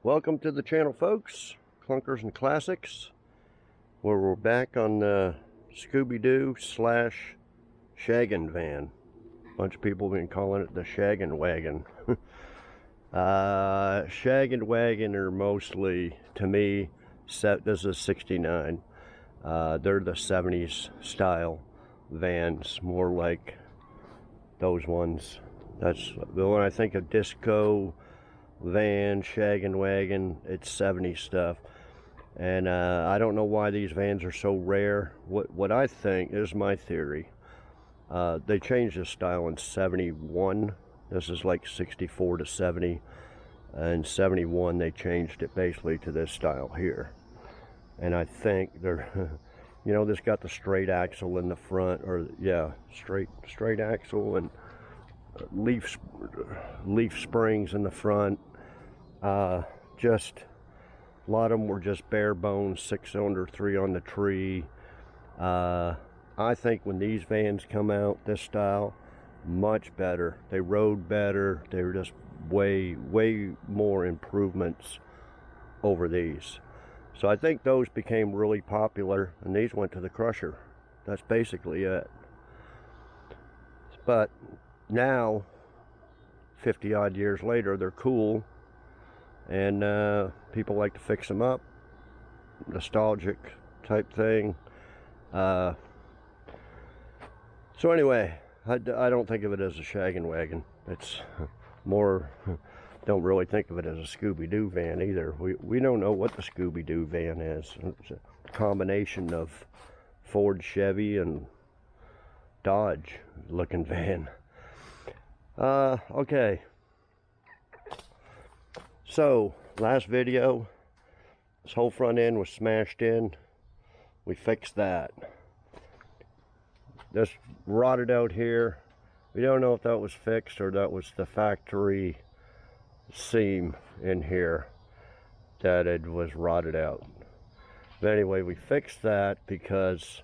Welcome to the channel, folks. Clunkers and Classics, where we're back on the Scooby-Doo slash shaggin' van. A bunch of people have been calling it the shaggin' wagon. Shaggin' wagon are mostly, to me, this is 69. They're the 70s style vans, more like those ones. That's when I think of disco van, shaggin' wagon, it's 70s stuff. And I don't know why these vans are so rare. What I think is my theory. They changed this style in 71. This is like 64 to 70. And 71 they changed it basically to this style here. And I think they're, you know, this got the straight axle in the front, or yeah, straight axle, and leaf springs in the front. Just a lot of them were just bare bones 6-cylinder 3 on the tree. I think when these vans come out this style, much better. They rode better. They were just way more improvements over these. So I think those became really popular, and these went to the crusher. That's basically it. But now, 50 odd years later, they're cool, and people like to fix them up. Nostalgic type thing. So anyway, I don't think of it as a shaggin' wagon. It's more, don't really think of it as a Scooby-Doo van either. We don't know what the Scooby-Doo van is. It's a combination of Ford, Chevy, and Dodge looking van. Okay. So, last video, this whole front end was smashed in. We fixed that. This rotted out here. We don't know if that was fixed or that was the factory seam in here that it was rotted out. But anyway, we fixed that because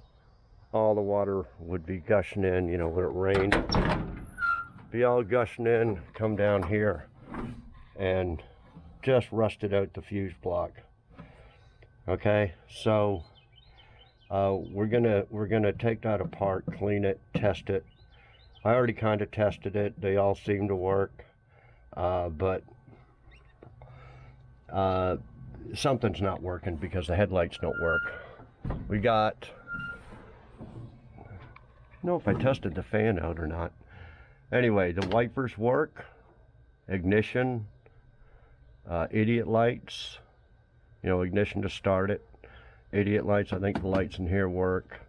all the water would be gushing in, you know, when it rained. Be all gushing in, come down here, and just rusted out the fuse block. Okay, so we're gonna take that apart, clean it, test it. I already kind of tested it. They all seem to work, but something's not working because the headlights don't work. We got, I don't know if I tested the fan out or not. Anyway, the wipers work, ignition, idiot lights, you know, ignition to start it, idiot lights, I think the lights in here work.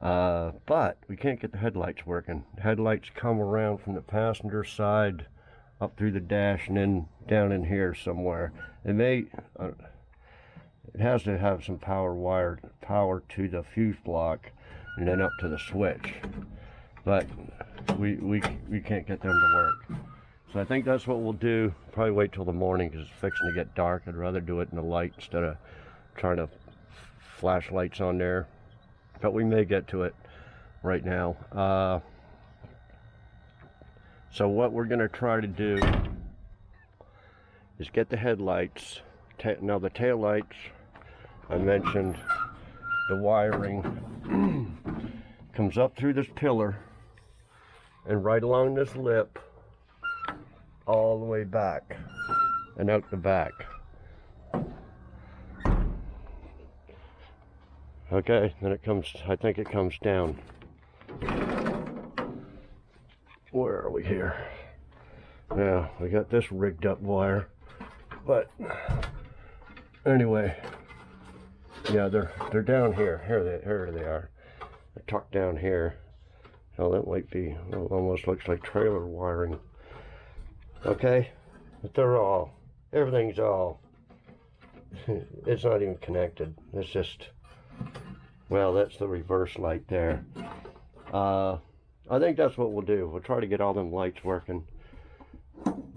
But we can't get the headlights working. The headlights come around from the passenger side up through the dash and then down in here somewhere. It has to have some power to the fuse block and then up to the switch. But we can't get them to work. So I think that's what we'll do. Probably wait till the morning because it's fixing to get dark. I'd rather do it in the light instead of trying to flash lights on there. But we may get to it right now. So what we're going to try to do is get the headlights. Now the tail lights, I mentioned the wiring comes up through this pillar and right along this lip all the way back and out the back. Okay, then it comes, I think it comes down. Where are we here? Yeah, we got this rigged up wire. But anyway, yeah, they're down here. Here they are. They're tucked down here. Hell, that might be, almost looks like trailer wiring. Okay, but everything's all, it's not even connected. It's just, well, that's the reverse light there. I think that's what we'll do. We'll try to get all them lights working.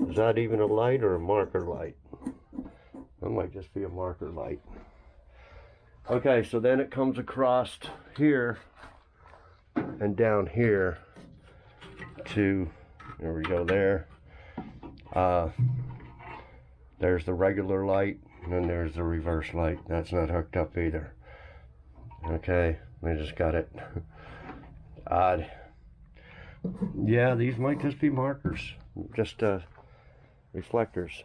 Is that even a light or a marker light? That might just be a marker light. Okay, so then it comes across here and down here to, there we go there. There's the regular light, and then there's the reverse light. That's not hooked up either. Okay, we just got it. Odd. Yeah, these might just be markers, just reflectors.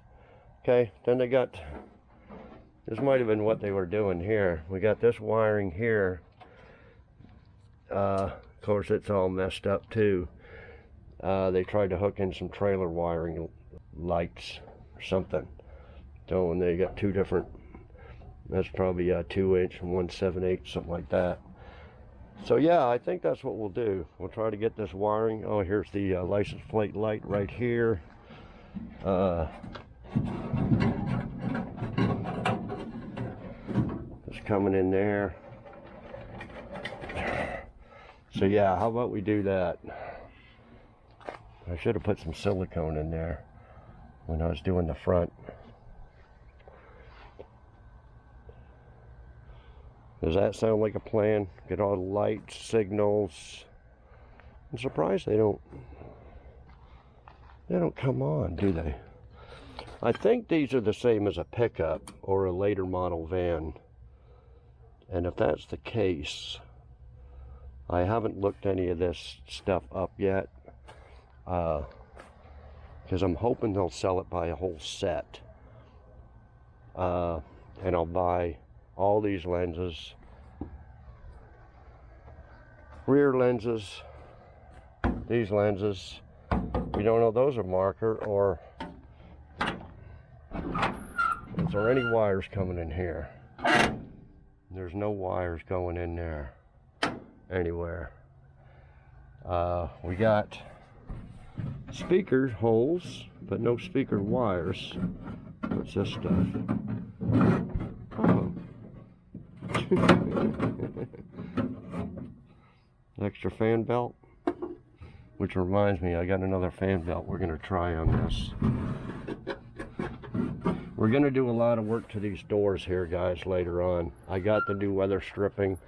Okay, then they got, this might have been what they were doing here. We got this wiring here. Of course, it's all messed up too. They tried to hook in some trailer wiring lights or something. So, and they got two different, that's probably a 2-inch and 1/7/8, something like that. So yeah, I think that's what we'll do. We'll try to get this wiring. Oh, here's the license plate light right here. It's coming in there. So yeah, how about we do that? I should have put some silicone in there when I was doing the front. Does that sound like a plan? Get all the lights, signals. I'm surprised they don't come on, do they? I think these are the same as a pickup or a later model van. And if that's the case, I haven't looked any of this stuff up yet, because I'm hoping they'll sell it by a whole set. And I'll buy all these lenses, rear lenses, these lenses. We don't know, those are marker, or is there any wires coming in here? There's no wires going in there anywhere. We got speaker holes, but no speaker wires. What's this stuff? Oh. Extra fan belt, which reminds me, I got another fan belt we're going to try on this. We're going to do a lot of work to these doors here, guys, later on. I got the new weather stripping,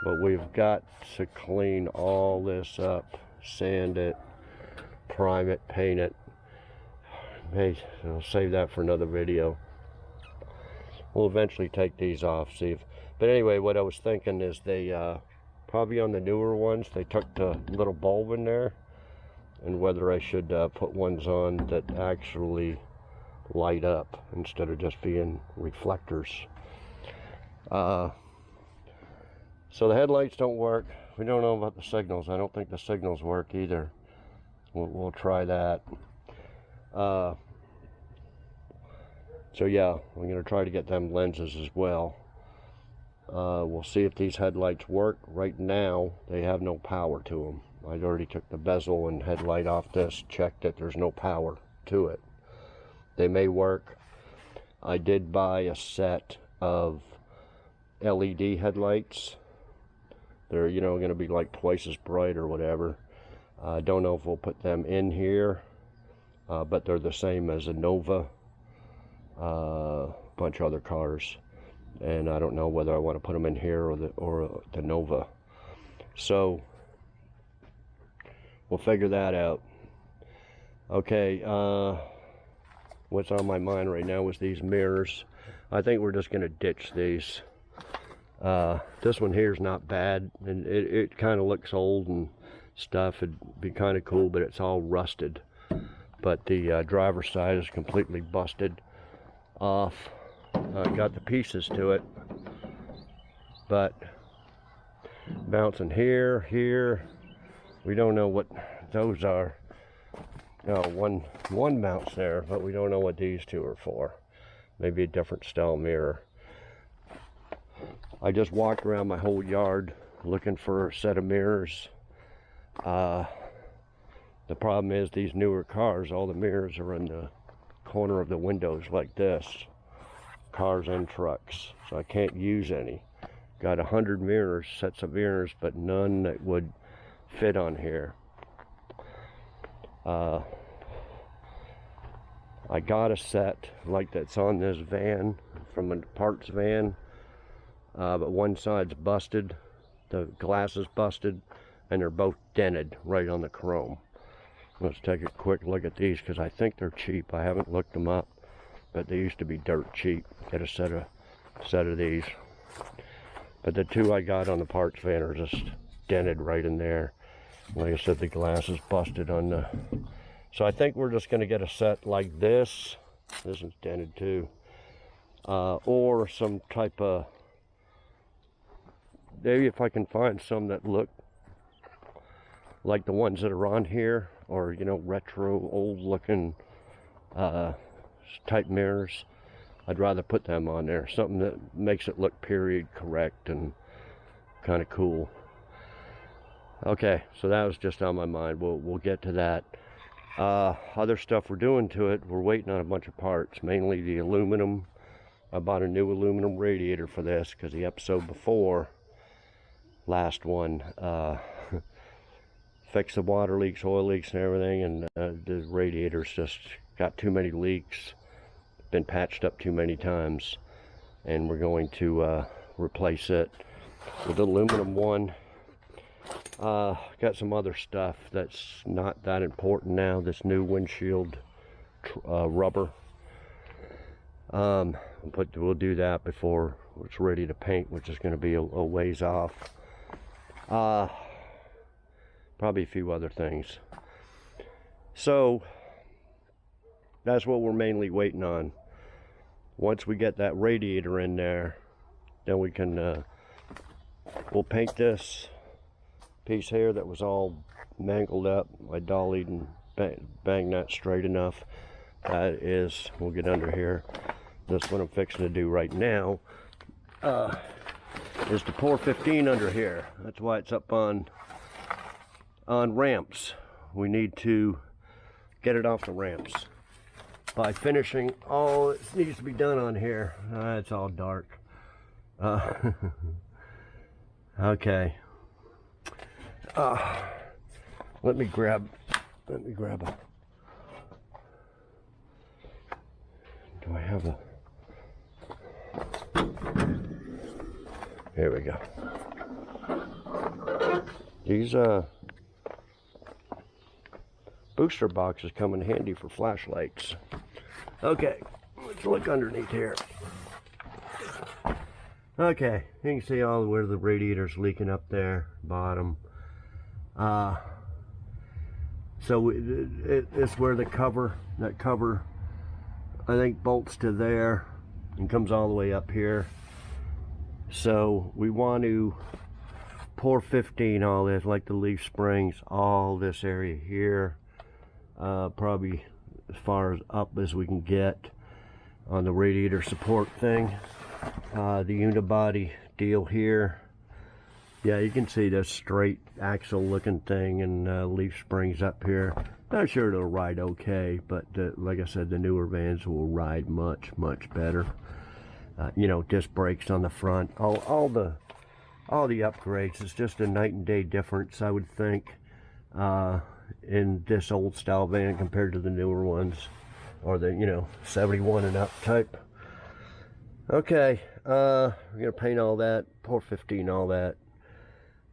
but we've got to clean all this up, sand it, prime it, paint it. Hey, I'll save that for another video. We'll eventually take these off, see if, but anyway, what I was thinking is they probably on the newer ones they took the little bulb in there, and whether I should put ones on that actually light up instead of just being reflectors. So the headlights don't work. We don't know about the signals. I don't think the signals work either. We'll try that. So yeah, we're going to try to get them lenses as well. We'll see if these headlights work. Right now, they have no power to them. I already took the bezel and headlight off this, checked it, there's no power to it. They may work. I did buy a set of LED headlights. They're, you know, going to be like twice as bright or whatever. I don't know if we'll put them in here, but they're the same as a Nova, bunch of other cars, and I don't know whether I want to put them in here or the Nova. So we'll figure that out. Okay, what's on my mind right now is these mirrors. I think we're just going to ditch these. This one here is not bad, and it kind of looks old and stuff. It'd be kind of cool, but it's all rusted. But the driver's side is completely busted off. Got the pieces to it, but bouncing here, here. We don't know what those are. No, one mounts there, but we don't know what these two are for. Maybe a different style mirror. I just walked around my whole yard looking for a set of mirrors. The problem is these newer cars, all the mirrors are in the corner of the windows like this. Cars and trucks, so I can't use any. Got 100 mirrors, sets of mirrors, but none that would fit on here. I got a set like that's on this van from a parts van, but one side's busted, the glass is busted, and they're both dented right on the chrome. Let's take a quick look at these because I think they're cheap. I haven't looked them up. but they used to be dirt cheap. Get a set of these. But the two I got on the parts van are just dented right in there. Like I said, the glass is busted on the... So I think we're just going to get a set like this. This is dented too. Or some type of... Maybe if I can find some that look like the ones that are on here, or, you know, retro, old looking type mirrors, I'd rather put them on there. Something that makes it look period correct and kind of cool. Okay, so that was just on my mind. We'll get to that. Other stuff we're doing to it, we're waiting on a bunch of parts, mainly the aluminum. I bought a new aluminum radiator for this because the episode before, last one, fixed the water leaks, oil leaks and everything, and the radiator's just got too many leaks, been patched up too many times, and we're going to replace it with the aluminum one. Got some other stuff that's not that important now. This new windshield rubber. We'll do that before it's ready to paint, which is going to be a ways off. Probably a few other things. So that's what we're mainly waiting on. Once we get that radiator in there, then we can we'll paint this piece here that was all mangled up. I dollied and banged that straight enough. That is, we'll get under here. This what I'm fixing to do right now is to pour 15 under here. That's why it's up on ramps. We need to get it off the ramps by finishing all it needs to be done on here. It's all dark. Okay. Let me grab a... Do I have a... Here we go. These booster boxes come in handy for flashlights. Okay, let's look underneath here. Okay, you can see all where the radiator's leaking up there, bottom. So it's where that cover, I think bolts to there and comes all the way up here. So we want to pour 15 all this, like the leaf springs, all this area here, probably as far as up as we can get on the radiator support thing. The unibody deal here, yeah, you can see this straight axle looking thing and leaf springs up here. Not sure it'll ride okay, but like I said, the newer vans will ride much better. You know, disc brakes on the front, all the upgrades. It's just a night and day difference, I would think, in this old style van compared to the newer ones, or the, you know, 71 and up type. Okay, we're gonna paint all that, pour 15 all that.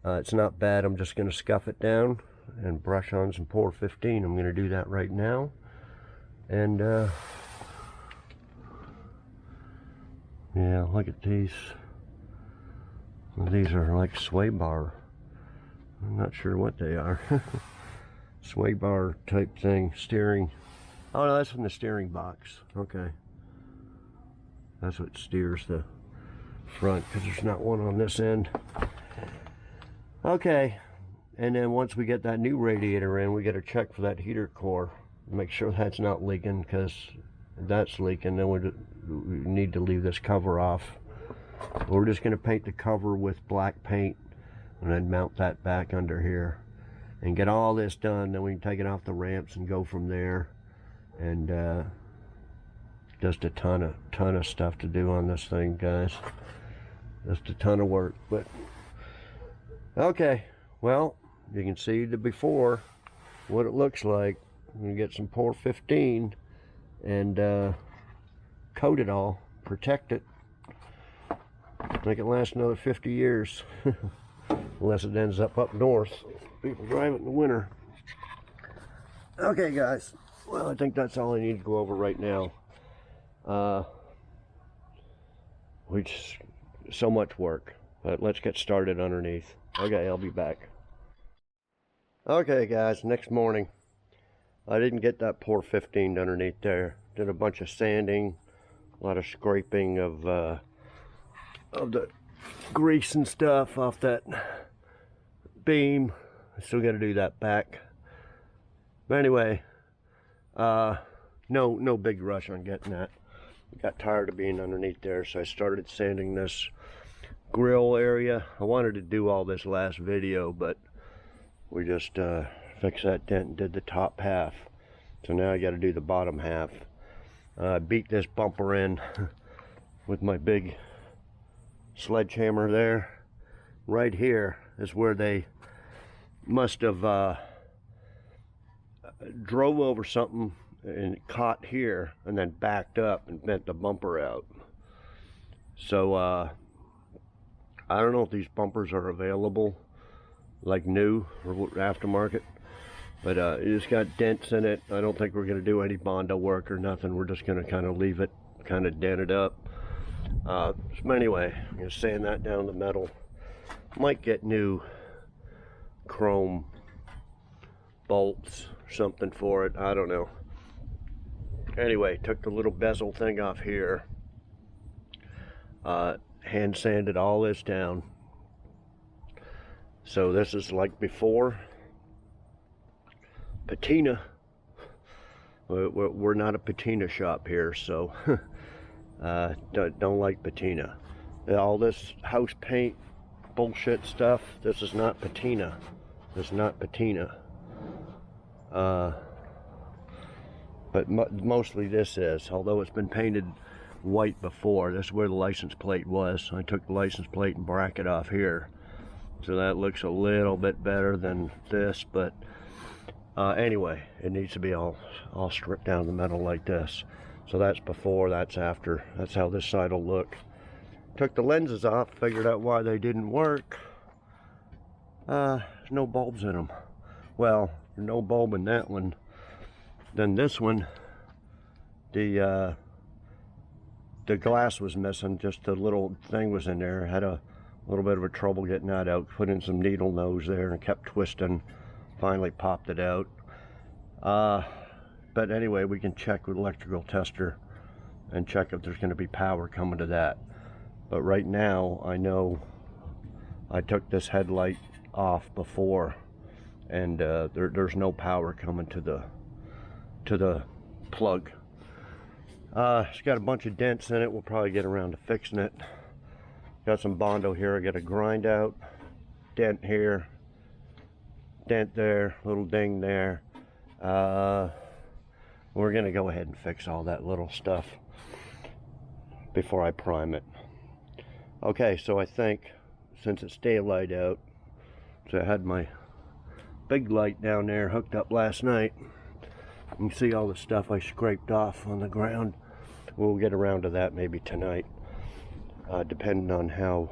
It's not bad. I'm just gonna scuff it down and brush on some pour 15. I'm gonna do that right now, and yeah, look at these. These are like sway bar. I'm not sure what they are. Sway bar type thing, steering. Oh no, that's from the steering box. Okay. That's what steers the front, because there's not one on this end. Okay, and then once we get that new radiator in, we got to check for that heater core. Make sure that's not leaking, because if that's leaking, then we need to leave this cover off. We're just going to paint the cover with black paint and then mount that back under here and get all this done. Then we can take it off the ramps and go from there. And just a ton of stuff to do on this thing, guys. Just a ton of work. But okay, well, you can see the before, what it looks like. I'm gonna get some pour 15 and coat it all, protect it, make it last another 50 years. Unless it ends up north, people drive it in the winter. Okay guys, well, I think that's all I need to go over right now. Which so much work, but let's get started underneath. Okay, I'll be back. Okay guys, next morning. I didn't get that pour 15 underneath there. Did a bunch of sanding, a lot of scraping of the grease and stuff off that beam. I still got to do that back. But anyway, no big rush on getting that. Got tired of being underneath there, so I started sanding this grill area. I wanted to do all this last video, but we just fixed that dent and did the top half. So now I got to do the bottom half. I beat this bumper in with my big sledgehammer there. Right here is where they must have drove over something and caught here and then backed up and bent the bumper out. So I don't know if these bumpers are available like new or aftermarket, but it's got dents in it. I don't think we're going to do any Bondo work or nothing. We're just going to kind of leave it kind of dented up. So anyway, I'm going to sand that down the metal. Might get new chrome bolts or something for it, I don't know. Anyway, took the little bezel thing off here, hand sanded all this down. So this is like before. Patina. We're not a patina shop here, so don't like patina. All this house paint bullshit stuff, this is not patina. This is not patina. But mostly this is, although it's been painted white before. This is where the license plate was. I took the license plate and bracket off here, so that looks a little bit better than this. But anyway, it needs to be all stripped down the metal like this. So that's before, that's after. That's how this side will look. Took the lenses off, figured out why they didn't work. There's no bulbs in them. Well, there's no bulb in that one. Then this one, the glass was missing. Just the little thing was in there. Had a little bit of a trouble getting that out. Put in some needle nose there and kept twisting. Finally popped it out. But anyway, we can check with electrical tester and check if there's going to be power coming to that. But right now, I know I took this headlight off before, and there's no power coming to the plug. It's got a bunch of dents in it. We'll probably get around to fixing it. Got some Bondo here. I got a grind out, dent here, dent there, little ding there. We're gonna go ahead and fix all that little stuff before I prime it. Okay, so I think since it's daylight out, so I had my big light down there hooked up last night. You can see all the stuff I scraped off on the ground. We'll get around to that maybe tonight, depending on how,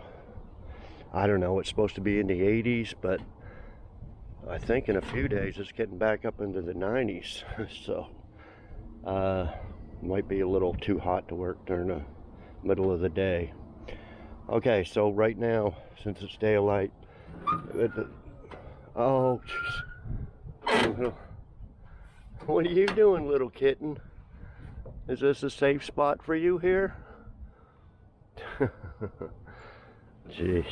I don't know, it's supposed to be in the 80s, but I think in a few days it's getting back up into the 90s. So might be a little too hot to work during the middle of the day. Okay, so right now, since it's daylight, oh jeez. What are you doing, little kitten? Is this a safe spot for you here? Jeez.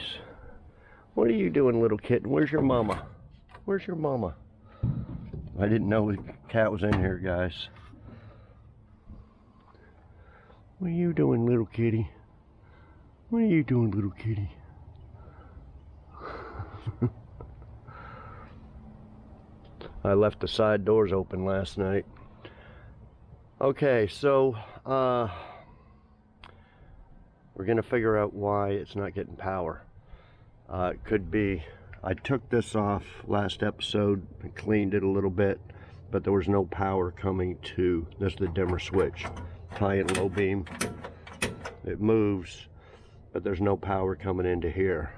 What are you doing, little kitten? Where's your mama? Where's your mama? I didn't know the cat was in here, guys. What are you doing, little kitty? What are you doing, little kitty? I left the side doors open last night. Okay, so we're gonna figure out why it's not getting power. It could be, I took this off last episode and cleaned it a little bit, but there was no power coming to, this is the dimmer switch, high and low beam. It moves, but there's no power coming into here.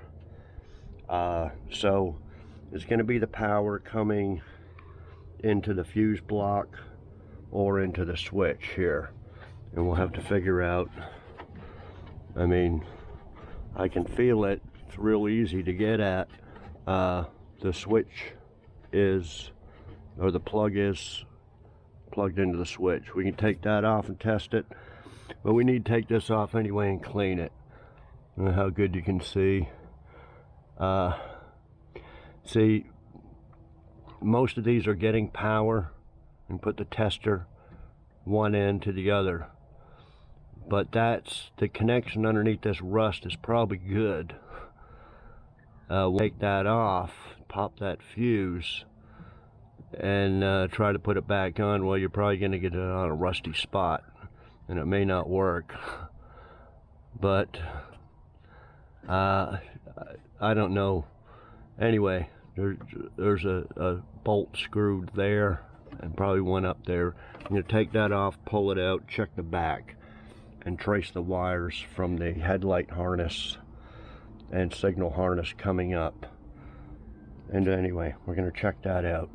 So it's gonna be the power coming into the fuse block or into the switch here. and we'll have to figure out, I mean, I can feel it, it's real easy to get at. The switch is, or the plug is plugged into the switch. We can take that off and test it, but we need to take this off anyway and clean it. I don't know how good you can see. See, most of these are getting power, and put the tester one end to the other, but that's the connection underneath. This rust is probably good. We'll take that off, pop that fuse, and try to put it back on. Well, you're probably going to get it on a rusty spot, and it may not work. But I don't know. Anyway, there's a bolt screwed there, and probably one up there. I'm going to take that off, pull it out, check the back, and trace the wires from the headlight harness and signal harness coming up. And anyway, we're going to check that out.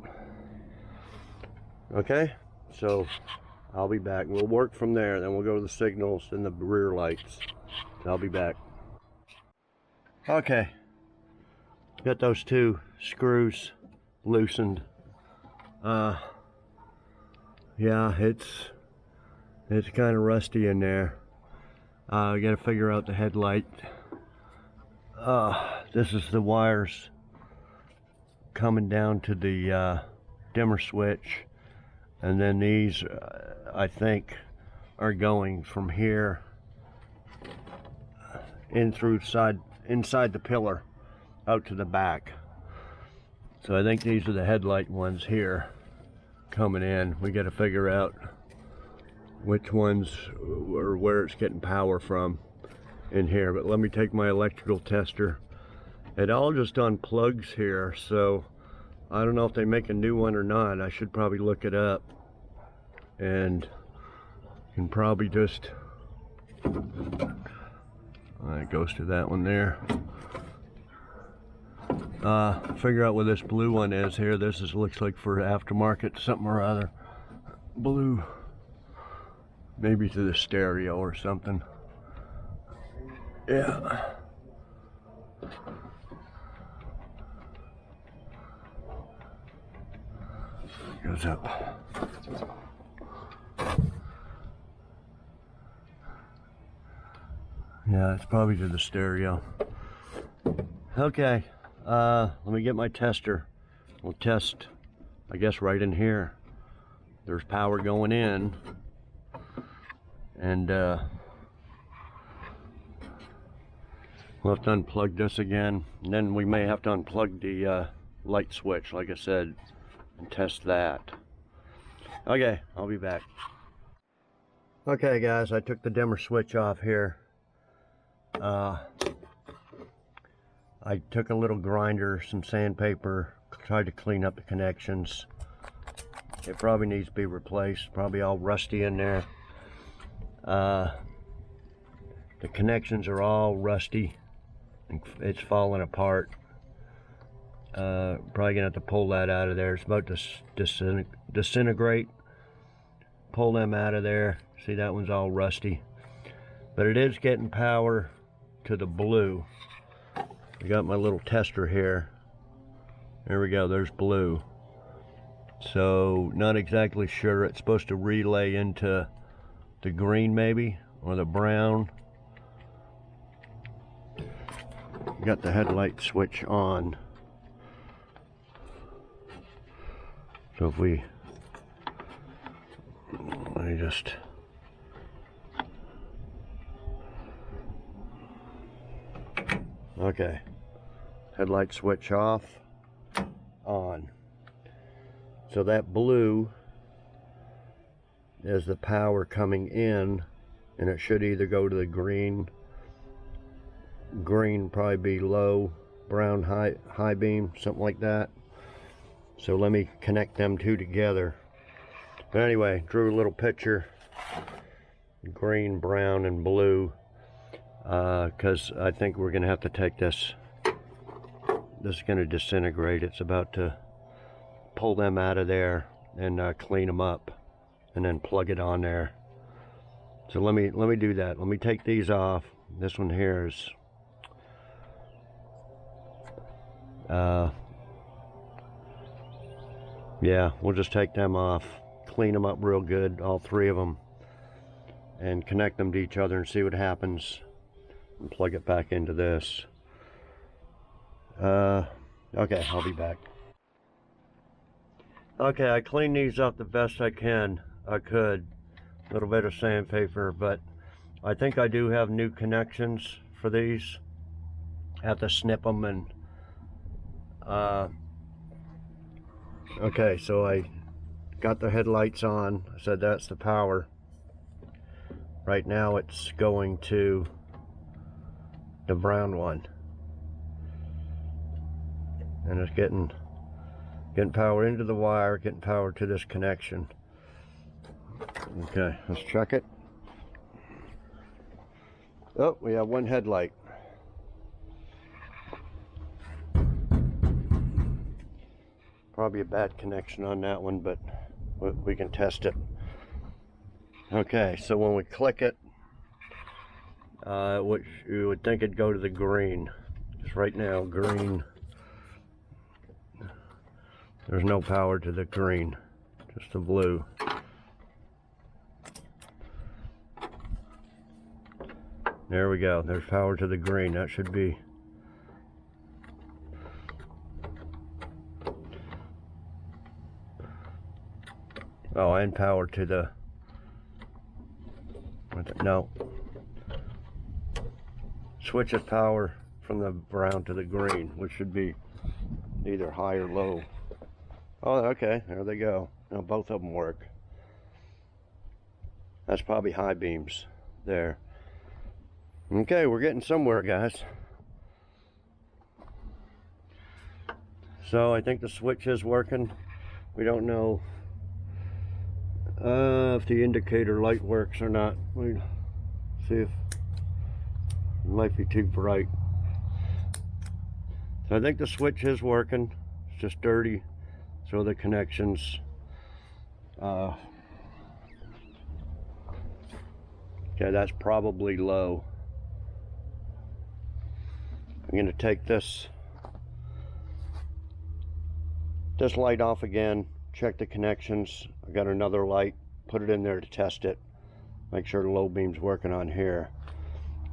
Okay, so I'll be back. We'll work from there, then we'll go to the signals and the rear lights. I'll be back. Okay, got those two screws loosened. Yeah, it's kind of rusty in there. We got to figure out the headlight. This is the wires coming down to the dimmer switch, and then these I think are going from here in through inside the pillar out to the back. So I think these are the headlight ones here coming in. We got to figure out which ones or where it's getting power from in here. But let me take my electrical tester. It all just unplugs here, so I don't know if they make a new one or not. I should probably look it up, and can probably just it goes to that one there. Figure out what this blue one is here. This looks like for aftermarket something or other. Blue, maybe to the stereo or something. Yeah. Goes up. Yeah, it's probably to the stereo. Okay, let me get my tester. We'll test, I guess, right in here. There's power going in, and we'll have to unplug this again, and then we may have to unplug the light switch, like I said, and test that. Okay, I'll be back. Okay guys, I took the dimmer switch off here. I took a little grinder, some sandpaper, tried to clean up the connections. It probably needs to be replaced, probably all rusty in there. The connections are all rusty, it's falling apart. Probably gonna have to pull that out of there. It's about to disintegrate. Pull them out of there. See, that one's all rusty, but it is getting power to the blue. I got my little tester here. There we go, there's blue. So not exactly sure. It's supposed to relay into the green maybe, or the brown. Got the headlight switch on. So if we, let me just, okay, headlight switch off, on. So that blue is the power coming in, and it should either go to the green probably be low, brown high beam, something like that. So let me connect them two together. But anyway, drew a little picture, green, brown, and blue, because I think we're gonna have to take this. This is gonna disintegrate. It's about to pull them out of there and clean them up, and then plug it on there. So let me do that. Let me take these off. This one here is yeah, we'll just take them off, clean them up real good, all three of them, and connect them to each other and see what happens, and plug it back into this. Okay, I'll be back. Okay, I cleaned these up the best I could. A little bit of sandpaper, but I think I do have new connections for these. Have to snip them and okay, so I got the headlights on. I said that's the power. Right now it's going to the brown one, and it's getting power into the wire, getting power to this connection. Okay, let's check it. Oh, we have one headlight. Probably a bad connection on that one, but we can test it. Okay, so when we click it, which you would think it'd go to the green. Just right now, green. There's no power to the green, just the blue. There we go, there's power to the green. That should be. Oh, and power to the, no. Switches power from the brown to the green, which should be either high or low. Oh, okay, there they go. Now both of them work. That's probably high beams there. Okay, we're getting somewhere, guys. So I think the switch is working. We don't know if the indicator light works or not. We see if it might be too bright. So I think the switch is working. It's just dirty. So the connections. Okay, that's probably low. I'm going to take this light off again, check the connections. I got another light, put it in there to test it, make sure the low beam's working on here,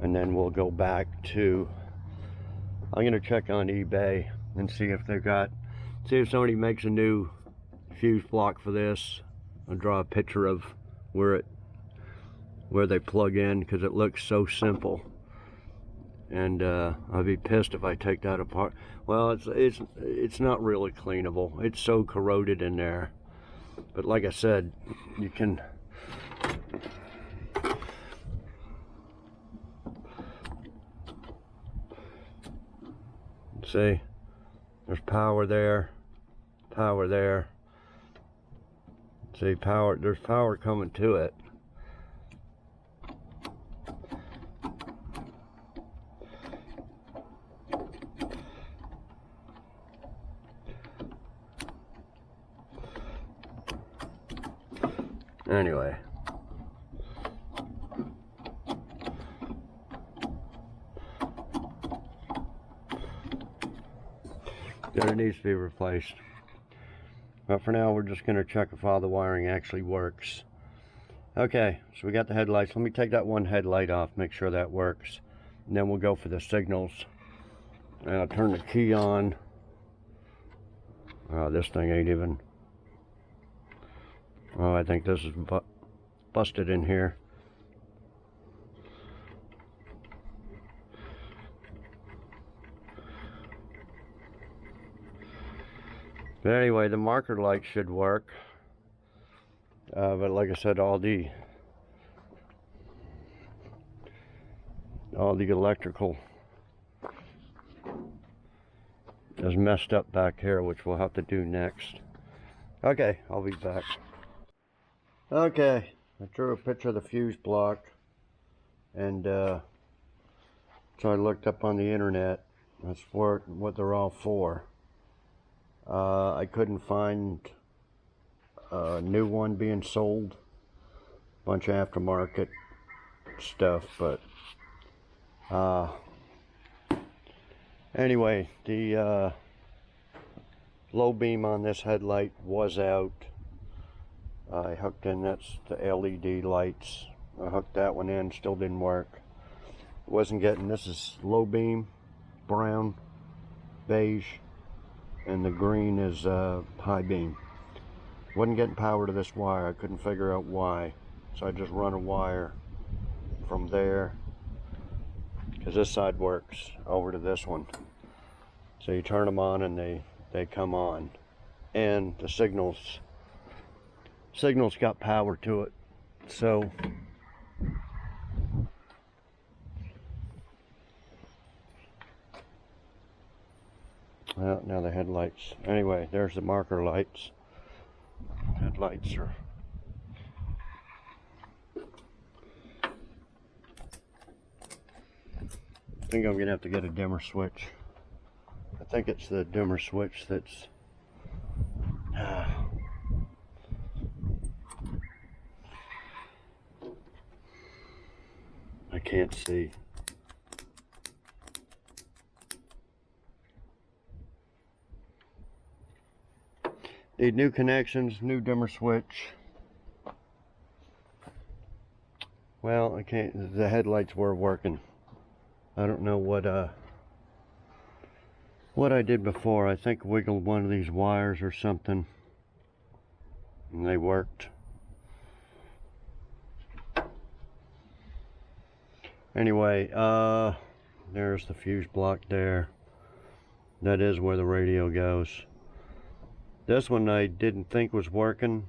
and then we'll go back to, I'm going to check on eBay and see if see if somebody makes a new fuse block for this. I'll draw a picture of where they plug in, because it looks so simple. And I'd be pissed if I take that apart. Well, it's not really cleanable. It's so corroded in there. But like I said, you can see there's power there, power there. See, there's power coming to it. Anyway, it needs to be replaced. But for now, we're just going to check if all the wiring actually works. Okay, so we got the headlights. Let me take that one headlight off, make sure that works. And then we'll go for the signals. And I'll turn the key on. Oh, this thing ain't even. Oh, I think this is busted in here. But anyway, the marker light should work. But like I said, all the electrical is messed up back here, which we'll have to do next. Okay, I'll be back. Okay, I drew a picture of the fuse block, and so I looked up on the internet. That's what they're all for. I couldn't find a new one being sold. Bunch of aftermarket. stuff, but anyway, the low beam on this headlight was out. I hooked in, that's the LED lights. I hooked that one in, still didn't work. Wasn't getting, this is low beam, brown, beige, and the green is high beam. Wasn't getting power to this wire. I couldn't figure out why. So I just run a wire from there, because this side works, over to this one. So you turn them on and they come on. And the signal's got power to it. So well, now the headlights. Anyway, there's the marker lights. Headlights are I think I'm gonna have to get a dimmer switch. I think it's the dimmer switch that's I can't see. Need new connections, new dimmer switch. Well, I can't, the headlights were working. I don't know what I did before. I think wiggled one of these wires or something, and they worked. Anyway, there's the fuse block there. That is where the radio goes. This one I didn't think was working,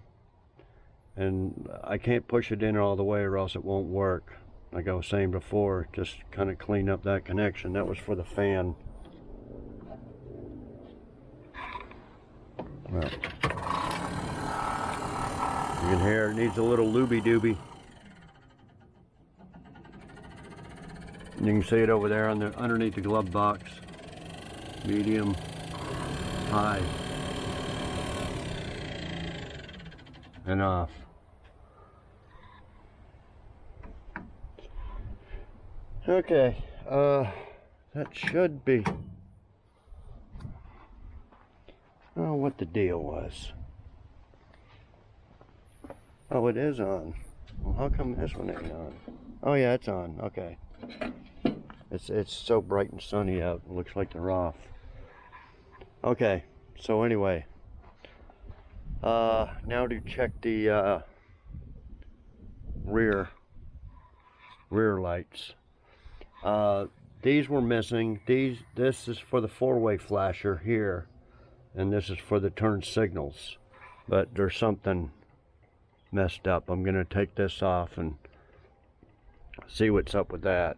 and I can't push it in all the way or else it won't work. Like I was saying before, just kind of clean up that connection. That was for the fan. Well, you can hear it needs a little looby-dooby. You can see it over there on the underneath the glove box. Medium, high, and off. Okay, that should be, oh, what the deal was. Oh, it is on. Well, how come this one ain't on? Oh yeah, it's on. Okay. It's so bright and sunny out. It looks like they're off. Okay. So anyway, now to check the rear lights. These were missing. This is for the four-way flasher here, and this is for the turn signals. But there's something messed up. I'm gonna take this off and see what's up with that.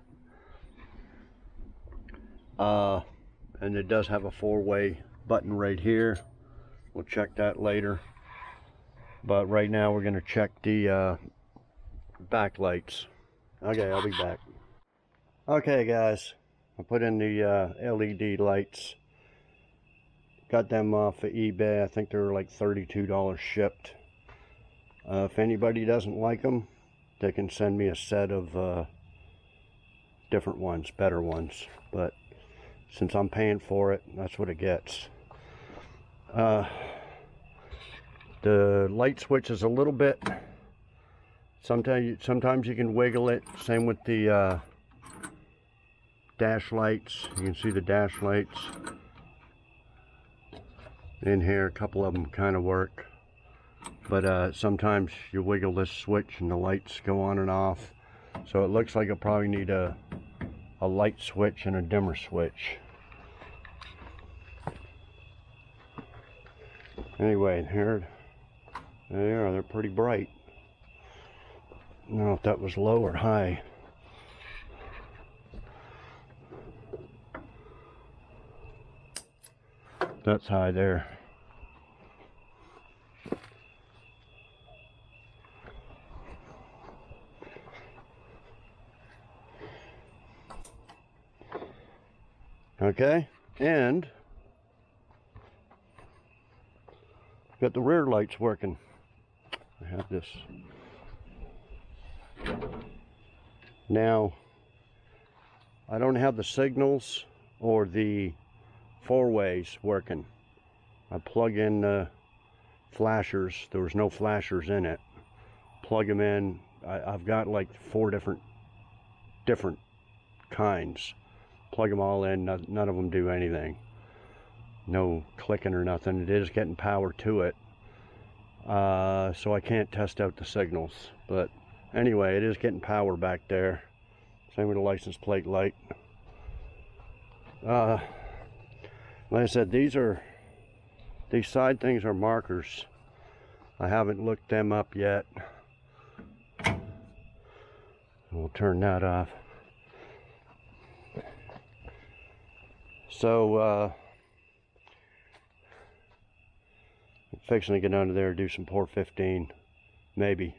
And it does have a four-way button right here. We'll check that later. But right now we're gonna check the back lights. Okay, I'll be back. Okay guys, I put in the LED lights. Got them off of eBay. I think they're like $32 shipped. If anybody doesn't like them, they can send me a set of different ones, better ones. But since I'm paying for it, that's what it gets. The light switch is a little bit, sometimes you can wiggle it. Same with the dash lights. You can see the dash lights in here. A couple of them kind of work, but sometimes you wiggle this switch and the lights go on and off. So it looks like I probably need a light switch and a dimmer switch. Anyway, here they are. They're pretty bright. I don't know if that was low or high. That's high there. Okay, and got the rear lights working. I have this. Now, I don't have the signals or the four-ways working. I plug in the flashers. There was no flashers in it. Plug them in. I've got like 4 different kinds. Plug them all in. None of them do anything. No clicking or nothing. It is getting power to it. So I can't test out the signals. But anyway, it is getting power back there. Same with the license plate light. Like I said, these side things are markers. I haven't looked them up yet. We'll turn that off. So I'm fixing to get under there and do some port 15, maybe.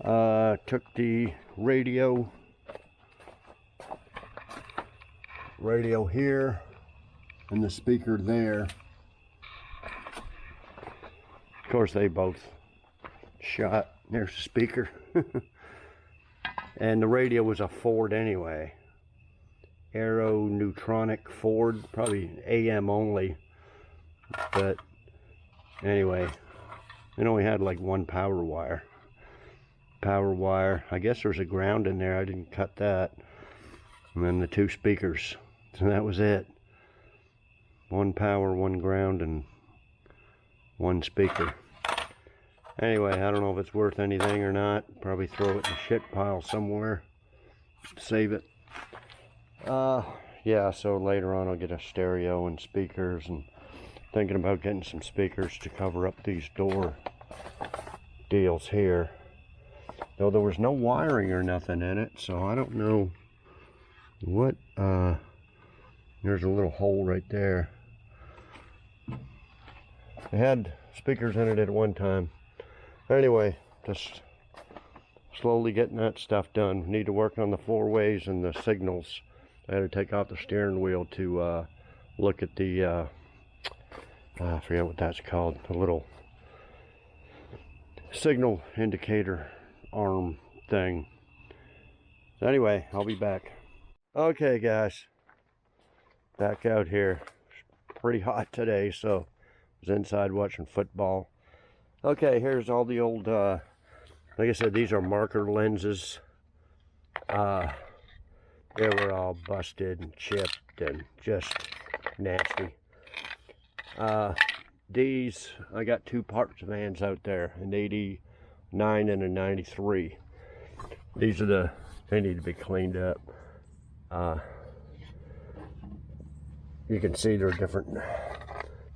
Took the radio here and the speaker there. Of course, they both shot. There's the speaker. And the radio was a Ford anyway. Aero Neutronic Ford, probably AM only. But anyway, it only had like 1 power wire. I guess there's a ground in there. I didn't cut that. And then the 2 speakers. So that was it. 1 power, 1 ground, and 1 speaker. Anyway, I don't know if it's worth anything or not. Probably throw it in a shit pile somewhere. Save it. Yeah, so later on I'll get a stereo and speakers, and thinking about getting some speakers to cover up these door deals here. Though there was no wiring or nothing in it, so I don't know what, there's a little hole right there. It had speakers in it at one time. Anyway, just slowly getting that stuff done. Need to work on the 4-ways and the signals. I had to take off the steering wheel to look at the, I forget what that's called, the little signal indicator arm thing. So anyway, I'll be back. Okay guys, back out here. It's pretty hot today, so I was inside watching football. Okay, here's all the old, like I said, these are marker lenses. They were all busted and chipped and just nasty. These, I got 2 parts vans out there, an 89 and a 93. These are they need to be cleaned up. You can see they're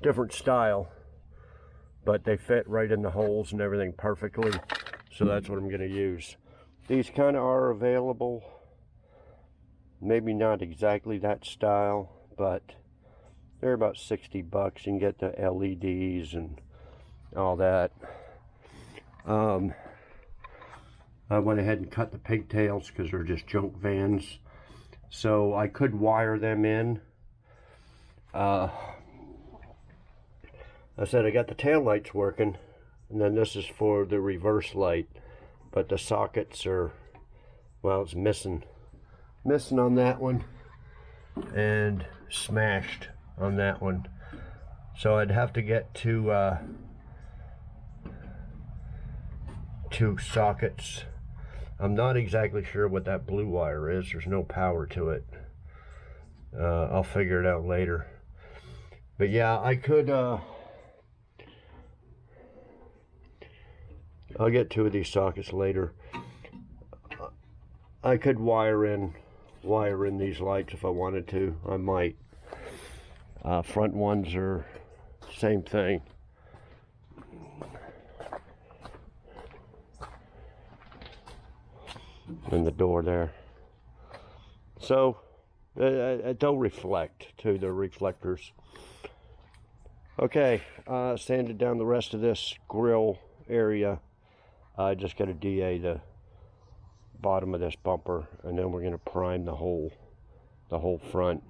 different style, but they fit right in the holes and everything perfectly. So that's what I'm going to use. These kind of are available. Maybe not exactly that style, but they're about 60 bucks. You can get the LEDs and all that. I went ahead and cut the pigtails because they're just junk vans. So I could wire them in. I said I got the tail lights working, and then this is for the reverse light, but the sockets are, well, it's missing on that one and smashed on that one. So I'd have to get two sockets. I'm not exactly sure what that blue wire is. There's no power to it. I'll figure it out later. But yeah, I could I'll get 2 of these sockets later. I could wire in these lights if I wanted to. I might. Front ones are same thing. And the door there. So they'll reflect too, the reflectors. Okay, sanded down the rest of this grill area. I just got to DA the bottom of this bumper, and then we're going to prime the whole front.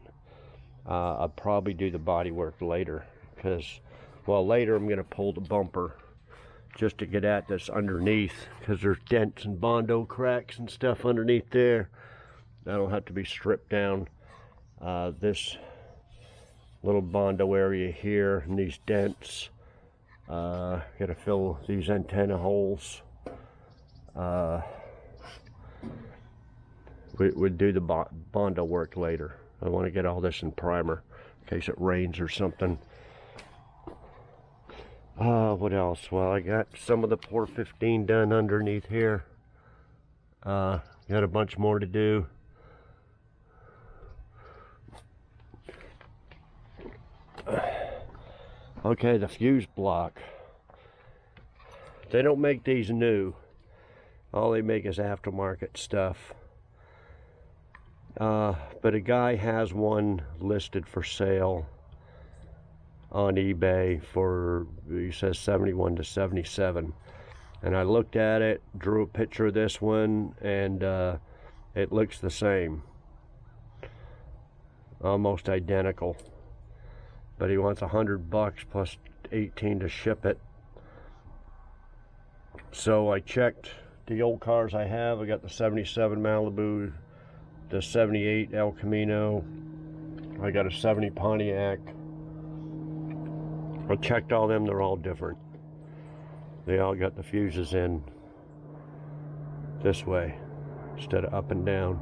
I'll probably do the body work later, because, well, later I'm going to pull the bumper just to get at this underneath, because there's dents and Bondo cracks and stuff underneath there. That'll have to be stripped down. This little Bondo area here and these dents, gotta fill these antenna holes. We'd do the Bondo work later. I want to get all this in primer in case it rains or something. What else? Well, I got some of the 415 done underneath here. Got a bunch more to do. Okay, the fuse block. They don't make these new. All they make is aftermarket stuff. But a guy has one listed for sale on eBay for, he says 71 to 77. And I looked at it, drew a picture of this one, and it looks the same. Almost identical. But he wants $100 plus 18 to ship it. So I checked the old cars I have. I got the 77 Malibu, the 78 El Camino. I got a 70 Pontiac. I checked all them, they're all different. They all got the fuses in this way instead of up and down.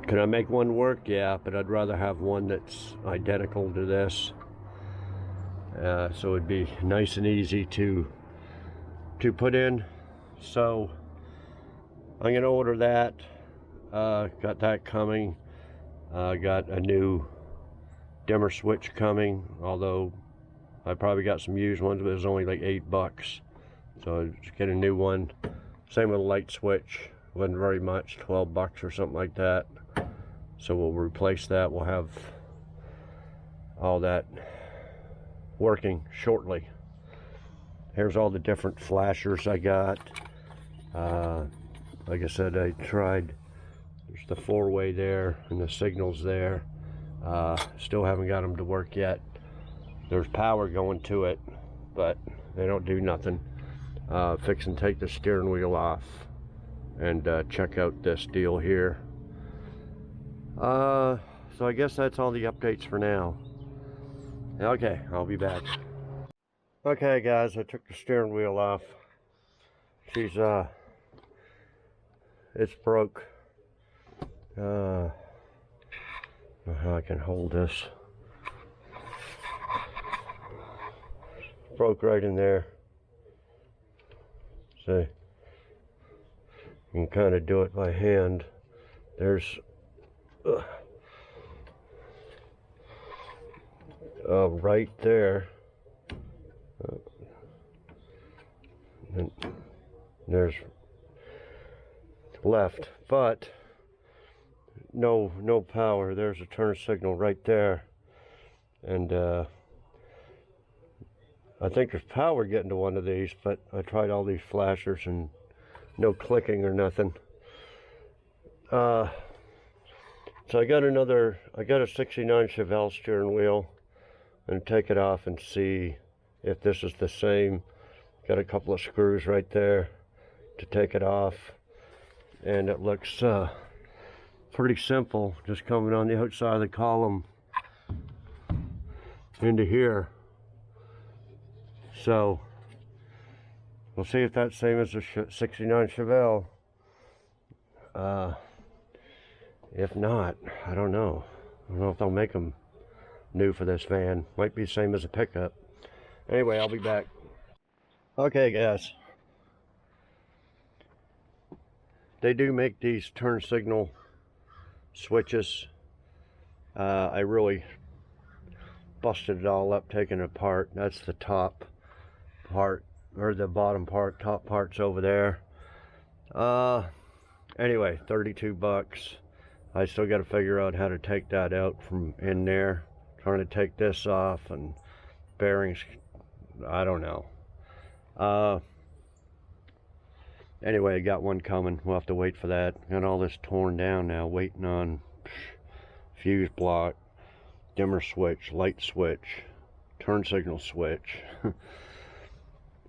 Can I make one work? Yeah, but I'd rather have one that's identical to this. So it'd be nice and easy to put in. So I'm gonna order that. Got that coming. Got a new dimmer switch coming, although I probably got some used ones, but it was only like $8. So just get a new one. Same with the light switch, wasn't very much, $12 or something like that. So we'll replace that. We'll have all that working shortly. Here's all the different flashers I got. Like I said, I tried, there's the 4-way there and the signals there. Still haven't got them to work yet. There's power going to it, but they don't do nothing. Fix and take the steering wheel off and check out this deal here. So I guess that's all the updates for now. Okay, I'll be back. Okay guys, I took the steering wheel off. She's it's broke. I don't know how I can hold this. Broke right in there. See, you can kind of do it by hand. There's right there. And there's left, but no power. There's a turn signal right there, and I think there's power getting to one of these, but I tried all these flashers and no clicking or nothing. So I got a 69 Chevelle steering wheel, and take it off and see if this is the same. Got a couple of screws right there to take it off, and it looks pretty simple, just coming on the outside of the column into here. So we'll see if that's same as the 69 Chevelle. If not, I don't know. I don't know if they'll make them new for this van. Might be the same as a pickup. Anyway, I'll be back. Okay guys, they do make these turn signal switches. I really busted it all up, taking it apart. That's the top part, or the bottom part. Top part's over there. Anyway, $32. I still got to figure out how to take that out from in there. Trying to take this off, and bearings, I don't know. Anyway, I got one coming. We'll have to wait for that. Got all this torn down now, waiting on fuse block, dimmer switch, light switch, turn signal switch.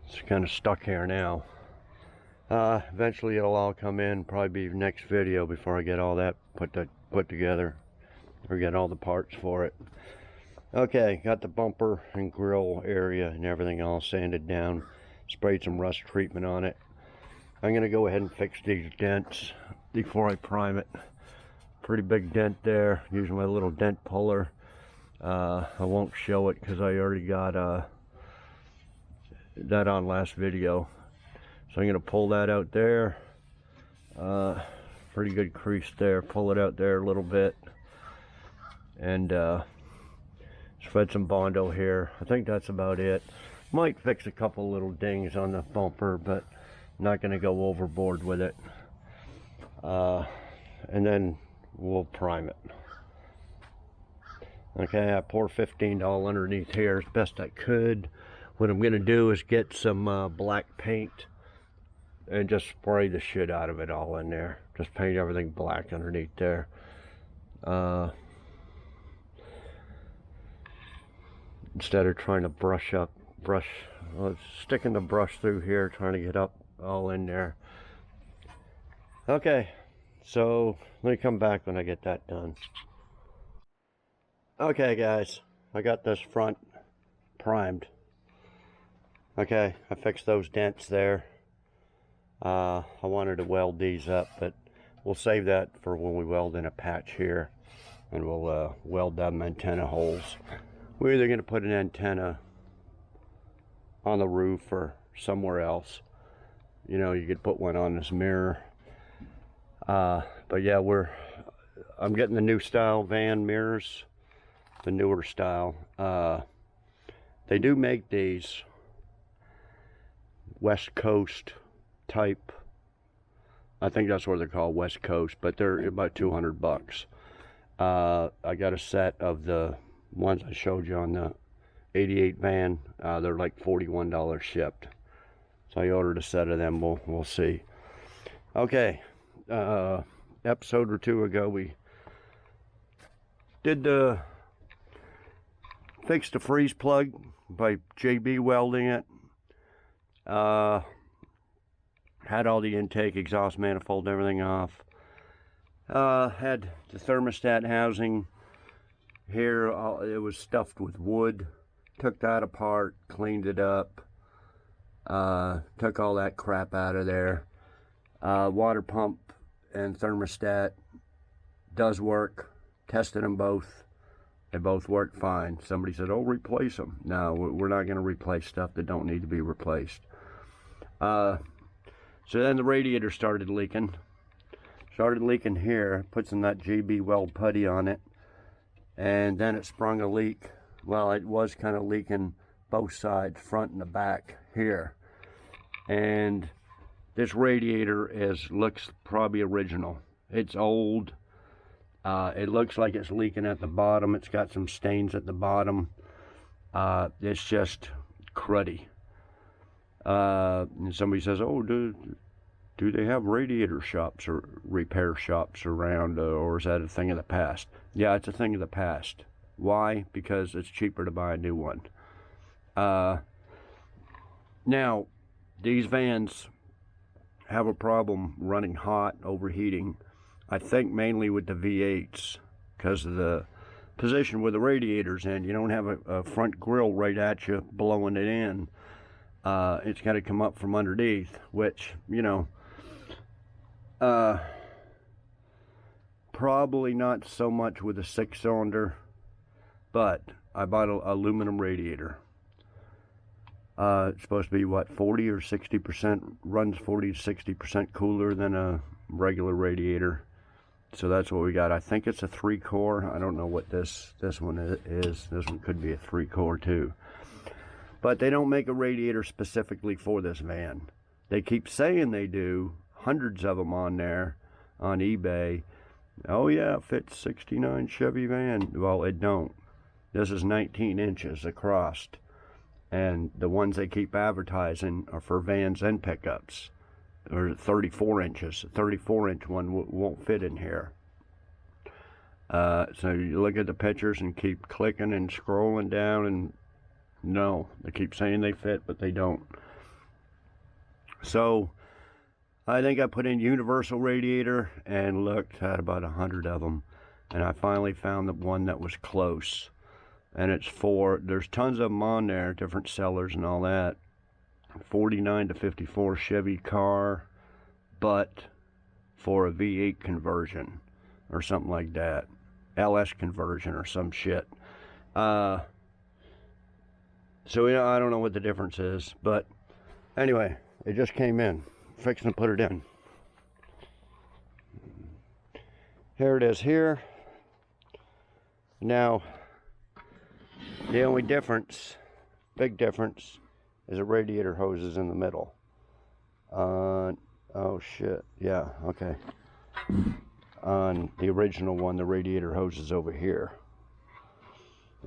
It's kind of stuck here now. Eventually it'll all come in, probably be next video before I get all that put together, or get all the parts for it. Okay, got the bumper and grill area and everything all sanded down, sprayed some rust treatment on it. I'm gonna go ahead and fix these dents before I prime it. Pretty big dent there, using my little dent puller. I won't show it because I already got that on last video. So I'm gonna pull that out there. Pretty good crease there. Pull it out there a little bit, and spread some Bondo here. I think that's about it. Might fix a couple little dings on the bumper, but not gonna go overboard with it. And then we'll prime it. Okay, I poured 15 all underneath here as best I could. What I'm gonna do is get some black paint and just spray the shit out of it all in there. Just paint everything black underneath there. Instead of trying to sticking the brush through here, trying to get up all in there. Okay, so let me come back when I get that done. Okay guys, I got this front primed. Okay, I fixed those dents there. I wanted to weld these up, but we'll save that for when we weld in a patch here, and we'll weld them antenna holes. We're either going to put an antenna on the roof or somewhere else. You know, you could put one on this mirror. But yeah, I'm getting the new style van mirrors, the newer style. They do make these West Coast type. I think that's what they're called, West Coast, but they're about 200 bucks. I got a set of the ones I showed you on the 88 van. They're like $41 shipped. So I ordered a set of them. We'll see. Okay, episode or two ago we did fix the freeze plug by JB welding it. Had all the intake, exhaust manifold, everything off. Had the thermostat housing here. It was stuffed with wood. Took that apart, cleaned it up, took all that crap out of there. Water pump and thermostat does work. Tested them both. They both work fine. Somebody said, oh, replace them. No, we're not going to replace stuff that don't need to be replaced. So then the radiator started leaking. Started leaking here. Put some that JB Weld putty on it. And then it sprung a leak. Well, it was kind of leaking both sides, front and the back here. And this radiator looks probably original. It's old. It looks like it's leaking at the bottom. It's got some stains at the bottom. It's just cruddy. And somebody says, oh, do they have radiator shops or repair shops around, or is that a thing of the past? Yeah, it's a thing of the past. Why? Because it's cheaper to buy a new one. Now, these vans have a problem running hot, overheating. I think mainly with the V8s, because of the position where the radiator's in. You don't have a front grill right at you blowing it in. It's got to come up from underneath, which, you know, probably not so much with a 6-cylinder, but I bought an aluminum radiator. It's supposed to be, what, 40 or 60%, runs 40 to 60% cooler than a regular radiator. So that's what we got. I think it's a 3-core. I don't know what this one is. This one could be a 3-core too. But they don't make a radiator specifically for this van. They keep saying they do. Hundreds of them on there, on eBay. Oh yeah, it fits 69 Chevy van. Well, it don't. This is 19 inches across. And the ones they keep advertising are for vans and pickups. Or 34 inches. A 34-inch one won't fit in here. So you look at the pictures and keep clicking and scrolling down, and no, they keep saying they fit, but they don't. So I think I put in universal radiator and looked at about 100 of them, and I finally found the one that was close. And it's for, there's tons of them on there, different sellers and all that. 49 to 54 Chevy car, but for a V8 conversion or something like that. LS conversion or some shit. So you know, I don't know what the difference is, but anyway, it just came in. Fixing to put it in. Here it is here. Now, the only difference, big difference, is the radiator hose is in the middle. Oh shit, yeah, okay. On the original one, the radiator hose is over here.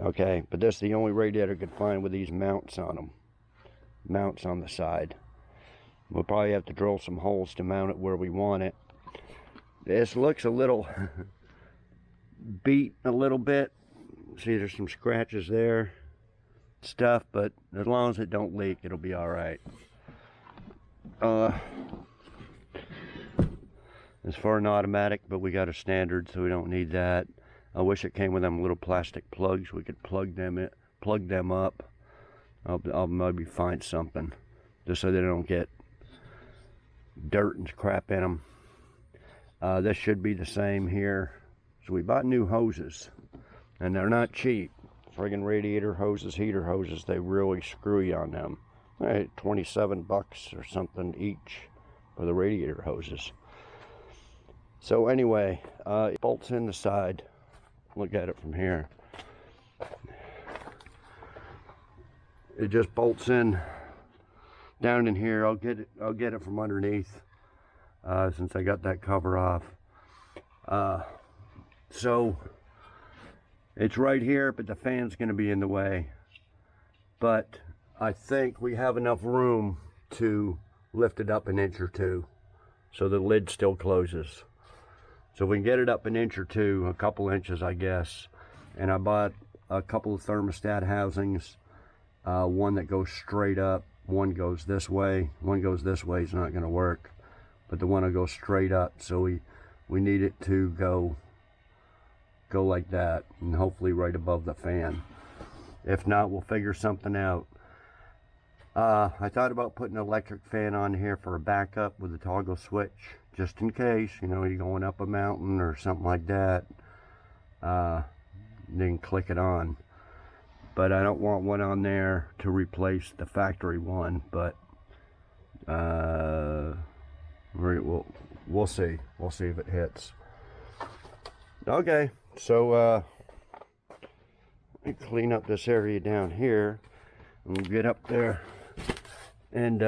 Okay, but this is the only radiator I could find with these mounts on them. Mounts on the side. We'll probably have to drill some holes to mount it where we want it. This looks a little beat a little bit. See, there's some scratches there, stuff, but as long as it don't leak, it'll be all right. It's for an automatic, but we got a standard, so we don't need that. I wish it came with them little plastic plugs. We could plug them up. I'll maybe find something just so they don't get dirt and crap in them. This should be the same here. So we bought new hoses, and they're not cheap. Friggin' radiator hoses, heater hoses, they really screw you on them. All right, 27 bucks or something each for the radiator hoses. So anyway, it bolts in the side. Look at it from here. It just bolts in down in here. I'll get it from underneath since I got that cover off. So it's right here, but the fan's going to be in the way. But I think we have enough room to lift it up an inch or two so the lid still closes. So we can get it up an inch or two, a couple inches, I guess. And I bought a couple of thermostat housings. One that goes straight up, one goes this way. One goes this way is not going to work, but the one will go straight up. So we need it to go like that, and hopefully right above the fan. If not, we'll figure something out. I thought about putting an electric fan on here for a backup with a toggle switch, just in case, you know, you're going up a mountain or something like that. Then click it on. But I don't want one on there to replace the factory one, but we'll see. We'll see if it hits. Okay, so let me clean up this area down here, and we'll get up there and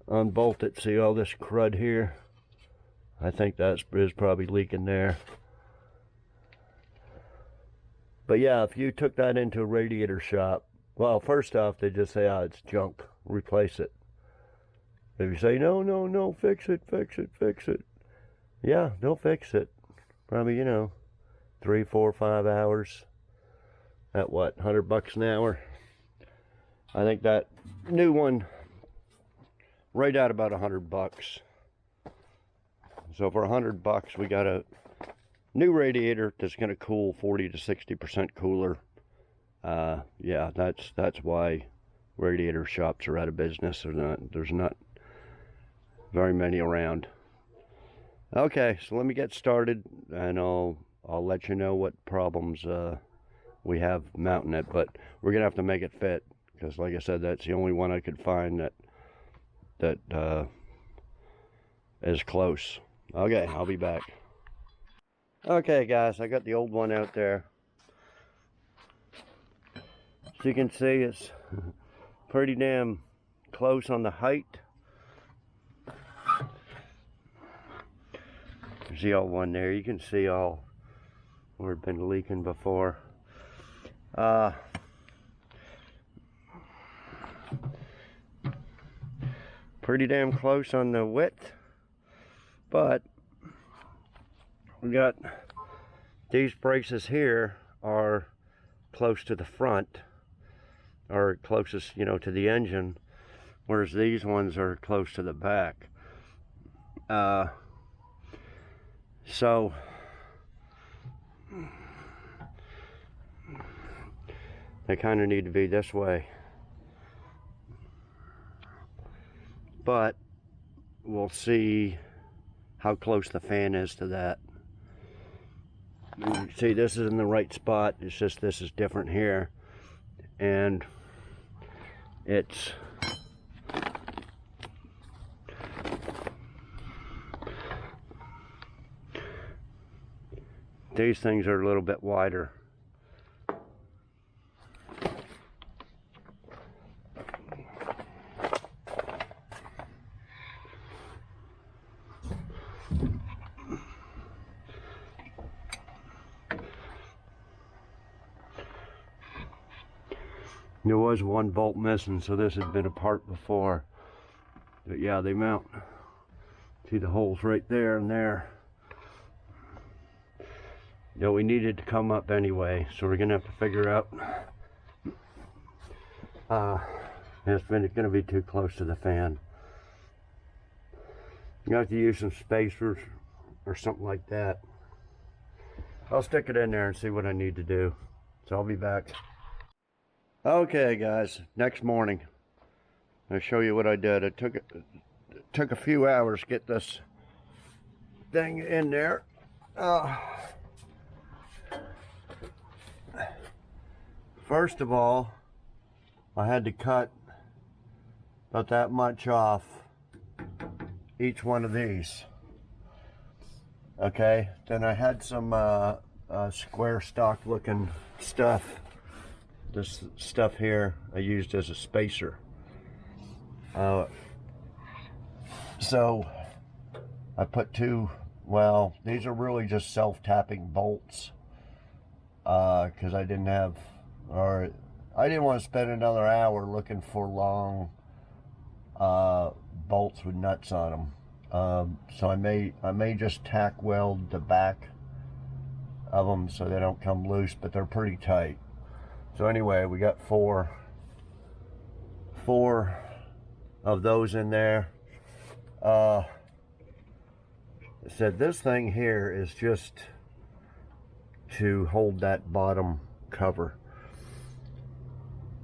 unbolt it. See all this crud here? I think that is probably leaking there. But yeah, if you took that into a radiator shop, well, first off, they just say, oh, it's junk, replace it. If you say, no, fix it. Yeah, they'll fix it. Probably, you know, 3, 4, 5 hours. At what, 100 bucks an hour? I think that new one, right at about 100 bucks. So for 100 bucks, we got a new radiator that's going to cool 40 to 60% cooler. Yeah, that's why radiator shops are out of business. There's not very many around. Okay, so let me get started, and I'll let you know what problems we have mounting it. But we're gonna have to make it fit, because like I said, that's the only one I could find that is close. Okay, I'll be back. Okay guys, I got the old one out there. So you can see it's pretty damn close on the height. There's the old one there. You can see all where it's been leaking before. Pretty damn close on the width, but we got these braces here are close to the front, or closest, you know, to the engine, whereas these ones are close to the back. So they kind of need to be this way, but we'll see how close the fan is to that. You can see this is in the right spot, it's just this is different here, and it's these things are a little bit wider. There was one bolt missing, so this had been apart before. But yeah, they mount. See the holes right there and there. You know, we needed to come up anyway, so we're gonna have to figure out. It's gonna be too close to the fan. You have to use some spacers or something like that. I'll stick it in there and see what I need to do. So I'll be back. Okay guys, next morning I'll show you what I did. It took a few hours to get this thing in there. First of all, I had to cut about that much off each one of these. Okay, then I had some square stock looking stuff. This stuff here I used as a spacer. So I put two, well, these are really just self-tapping bolts, because I didn't want to spend another hour looking for long bolts with nuts on them. So I may just tack weld the back of them so they don't come loose, but they're pretty tight. So anyway, we got four of those in there. I said this thing here is just to hold that bottom cover.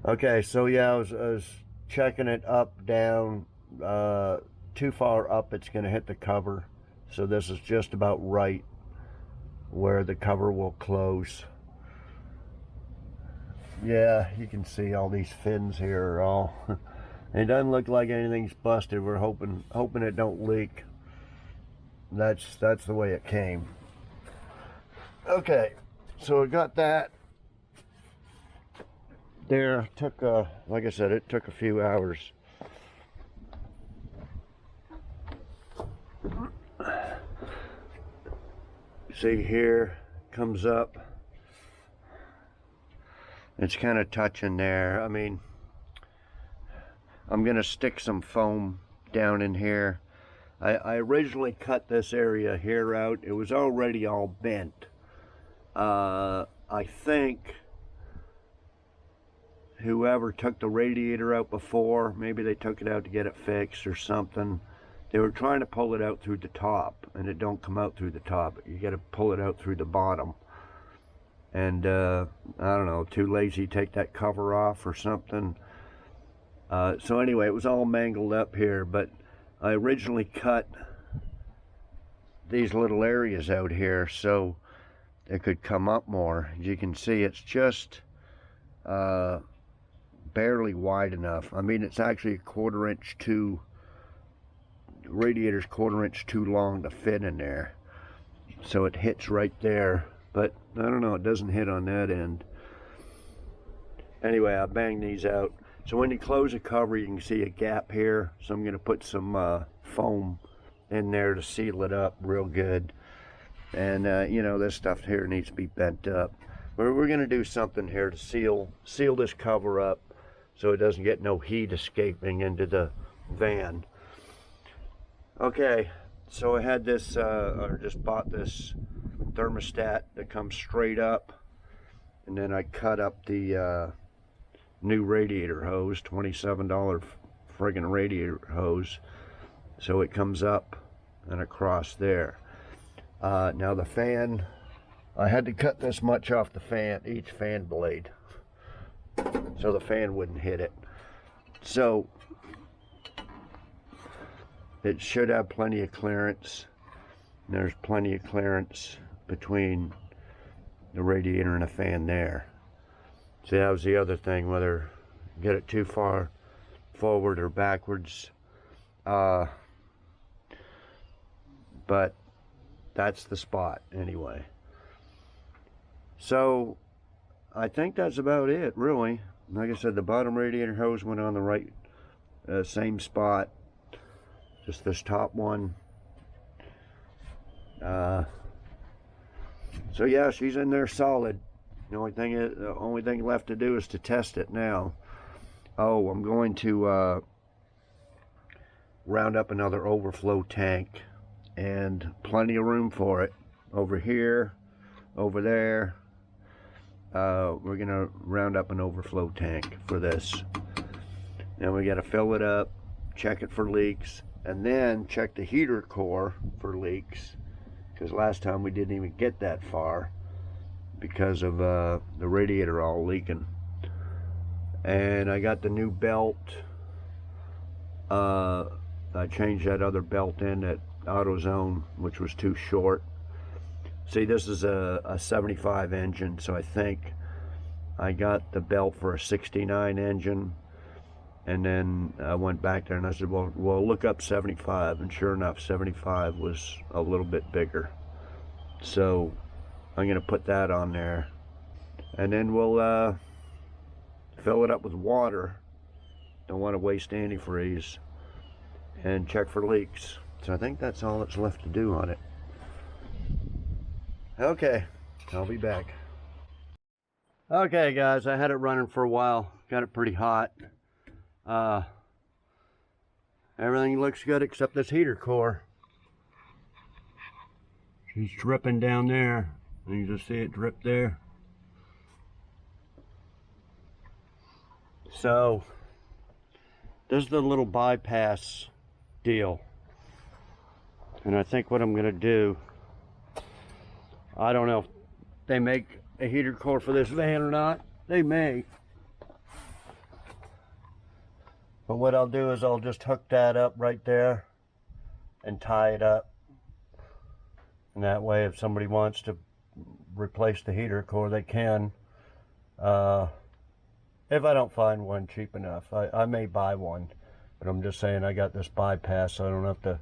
Okay, so yeah, I was checking it up, down, too far up it's gonna hit the cover. So this is just about right where the cover will close. Yeah, you can see all these fins here are all, it doesn't look like anything's busted. We're hoping it don't leak. That's the way it came. Okay, so we got that there. Took like I said, it took a few hours. See here, comes up. It's kind of touching there. I mean, I'm gonna stick some foam down in here. I originally cut this area here out. It was already all bent. I think whoever took the radiator out before, maybe they took it out to get it fixed or something. They were trying to pull it out through the top, and it don't come out through the top. You got to pull it out through the bottom. And I don't know, too lazy to take that cover off or something. So anyway, it was all mangled up here, but I originally cut these little areas out here so it could come up more. As you can see, it's just barely wide enough. I mean, it's actually a 1/4 inch too, radiator's 1/4 inch too long to fit in there. So it hits right there. But I don't know, it doesn't hit on that end. Anyway, I banged these out. So when you close the cover, you can see a gap here. So I'm going to put some foam in there to seal it up real good. And you know, this stuff here needs to be bent up. We're going to do something here to seal this cover up so it doesn't get no heat escaping into the van. Okay, so I had this, or just bought this thermostat that comes straight up, and then I cut up the new radiator hose, $27 friggin' radiator hose. So it comes up and across there. Now the fan, I had to cut this much off the fan, each fan blade, so the fan wouldn't hit it. So it should have plenty of clearance. There's plenty of clearance between the radiator and the fan there. See, that was the other thing, whether get it too far forward or backwards. But that's the spot anyway. So I think that's about it, really. Like I said, the bottom radiator hose went on the right, same spot. Just this top one. So yeah, she's in there solid. The only thing left to do is to test it now. Oh, I'm going to round up another overflow tank, and plenty of room for it over here, over there. We're gonna round up an overflow tank for this. Then we got to fill it up, check it for leaks, and then check the heater core for leaks, because last time we didn't even get that far because of the radiator all leaking. And I got the new belt. I changed that other belt in at AutoZone, which was too short. See, this is a 75 engine, so I think I got the belt for a 69 engine. And then I went back there and I said, well, look up 75. And sure enough, 75 was a little bit bigger. So I'm going to put that on there. And then we'll fill it up with water. Don't want to waste antifreeze. And check for leaks. So I think that's all that's left to do on it. Okay, I'll be back. Okay guys, I had it running for a while. Got it pretty hot. Everything looks good except this heater core. She's dripping down there. You can just see it drip there. So this is the little bypass deal. And I think what I'm gonna do, I don't know if they make a heater core for this van or not. They may. But what I'll do is I'll just hook that up right there and tie it up. And that way if somebody wants to replace the heater core, they can. If I don't find one cheap enough, I may buy one. But I'm just saying I got this bypass, so I don't have to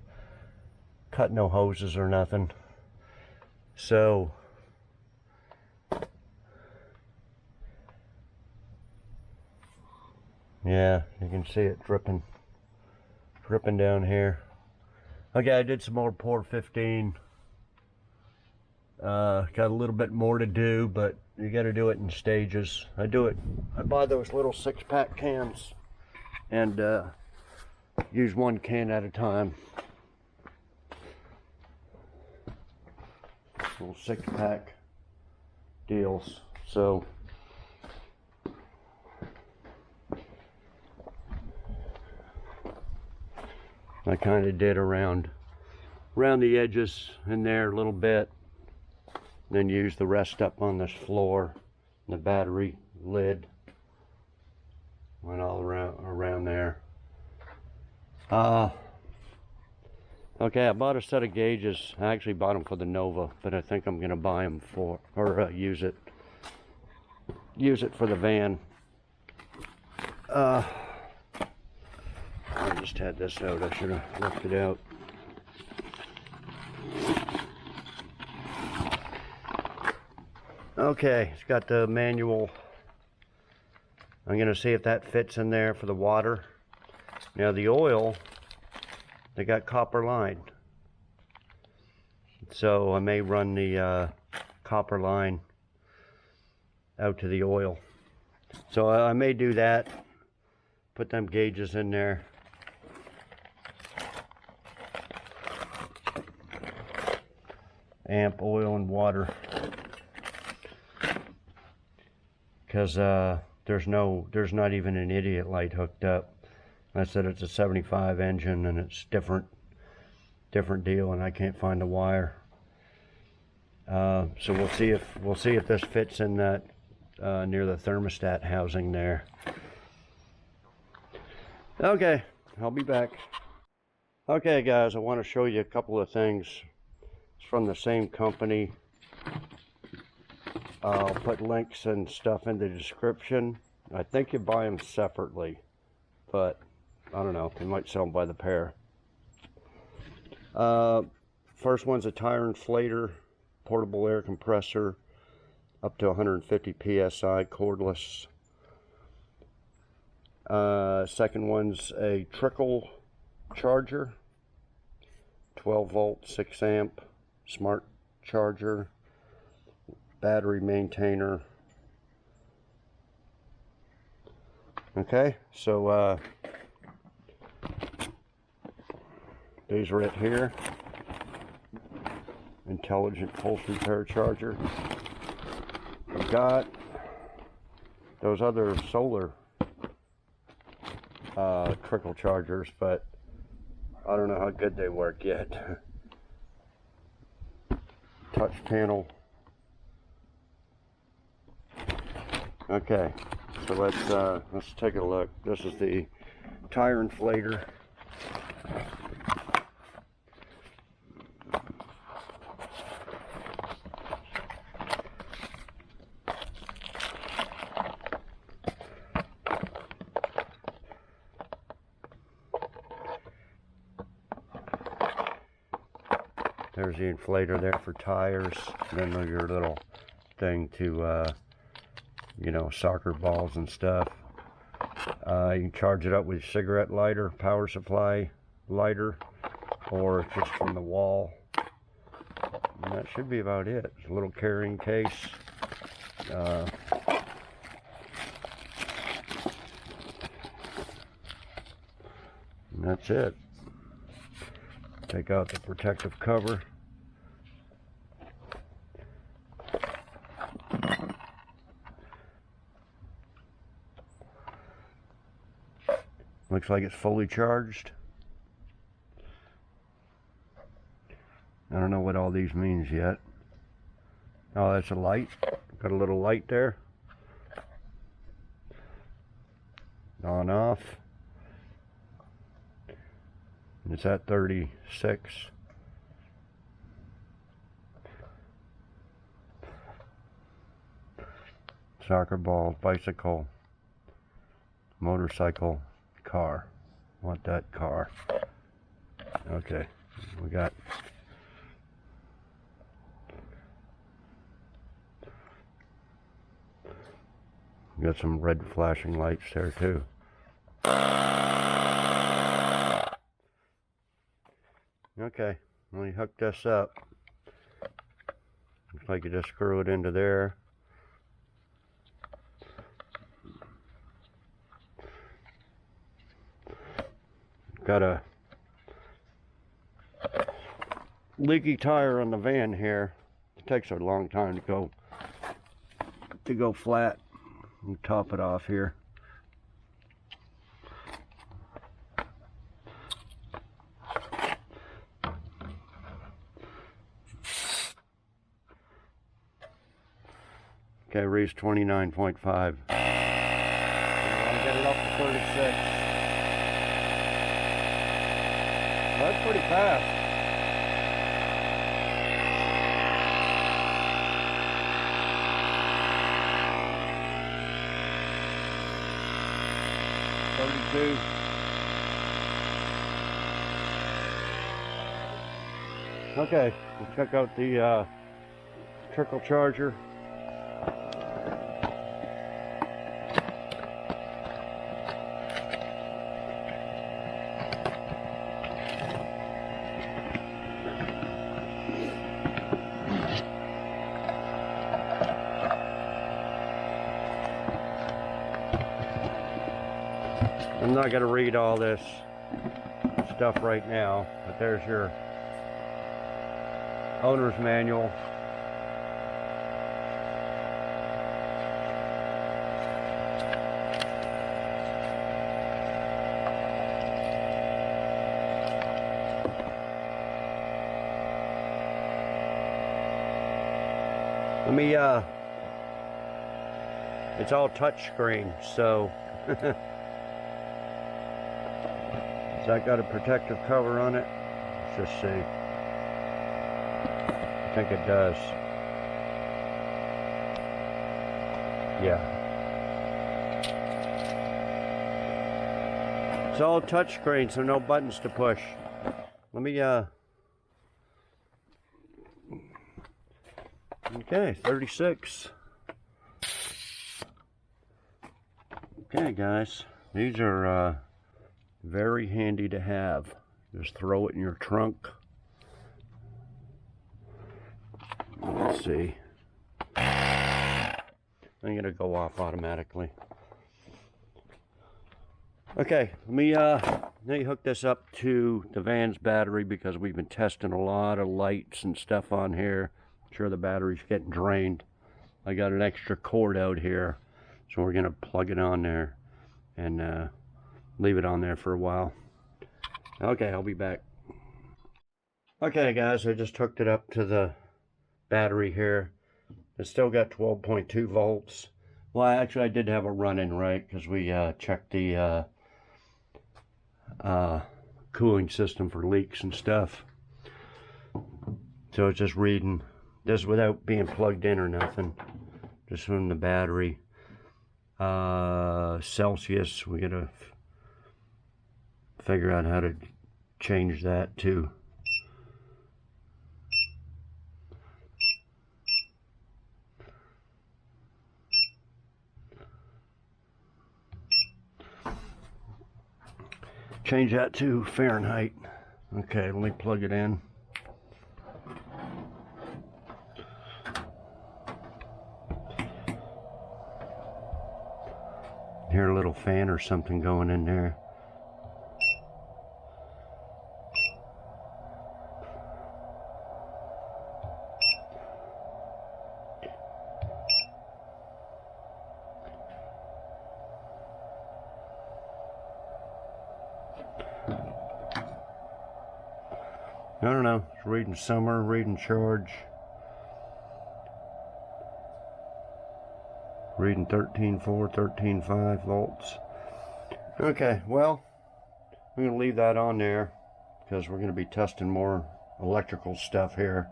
cut no hoses or nothing. So yeah, you can see it dripping down here. Okay, I did some more pour 15. Got a little bit more to do, but you got to do it in stages. I buy those little 6-pack cans and use one can at a time. Little 6-pack deals. So I kind of did around the edges in there a little bit, then use the rest up on this floor. The battery lid went all around there. Okay, I bought a set of gauges. I actually bought them for the Nova, but I think I'm gonna buy them for, or use it for the van. I just had this out. I should have left it out. Okay, it's got the manual. I'm gonna see if that fits in there for the water. Now the oil, they got copper line, so I may run the copper line out to the oil. So I may do that. Put them gauges in there. Amp, oil, and water. Because there's not even an idiot light hooked up. I said it's a 75 engine and it's different deal, and I can't find the wire. So we'll see if this fits in that near the thermostat housing there. Okay, I'll be back. Okay guys, I want to show you a couple of things. It's from the same company. I'll put links and stuff in the description. I think you buy them separately, but I don't know, they might sell them by the pair. First one's a tire inflator, portable air compressor, up to 150 psi, cordless. Second one's a trickle charger, 12 volt, 6 amp, smart charger, battery maintainer. Okay, so these are it here. Intelligent pulse repair charger. We've got those other solar trickle chargers, but I don't know how good they work yet. Touch panel. Okay, so let's take a look. This is the tire inflator. There's the inflator there for tires. Then there's your little thing to, you know, soccer balls and stuff. You can charge it up with a cigarette lighter, power supply lighter, or just from the wall. And that should be about it. It's a little carrying case. And that's it. Take out the protective cover. Looks like it's fully charged. I don't know what all these means yet. Oh, that's a light. Got a little light there. On, off. It's at 36. Soccer ball, bicycle, motorcycle, car. Want that car. Okay, we got some red flashing lights there too. Okay, let me hook this up. Looks like you just screw it into there. Got a leaky tire on the van here. It takes a long time to go flat. And top it off here. Okay, reads 29.5. I'm gonna get it up to 36. That's pretty fast. Okay, we'll check out the trickle charger. I'm not going to read all this stuff right now, but there's your owner's manual. Let me, it's all touch screen, so. Has that got a protective cover on it? Let's just see. I think it does. Yeah. It's all touch screen, so no buttons to push. Let me, okay, 36. Okay, guys, these are very handy to have. Just throw it in your trunk. Let's see. I'm gonna go off automatically. Okay, let me hook this up to the van's battery because we've been testing a lot of lights and stuff on here. I'm sure the battery's getting drained. I got an extra cord out here, so we're gonna plug it on there and leave it on there for a while. Okay, I'll be back. Okay, guys, I just hooked it up to the battery here. It's still got 12.2 volts. Well, actually, I did have a run-in, right? Because we checked the cooling system for leaks and stuff. So it's just reading this without being plugged in or nothing. Just from the battery. Celsius, we gotta figure out how to change that too. Change that to Fahrenheit. Okay, let me plug it in. Hear a little fan or something going in there. I don't know, it's reading summer, reading charge. Reading 13.4, 13.5 volts. Okay, well, I'm going to leave that on there because we're going to be testing more electrical stuff here.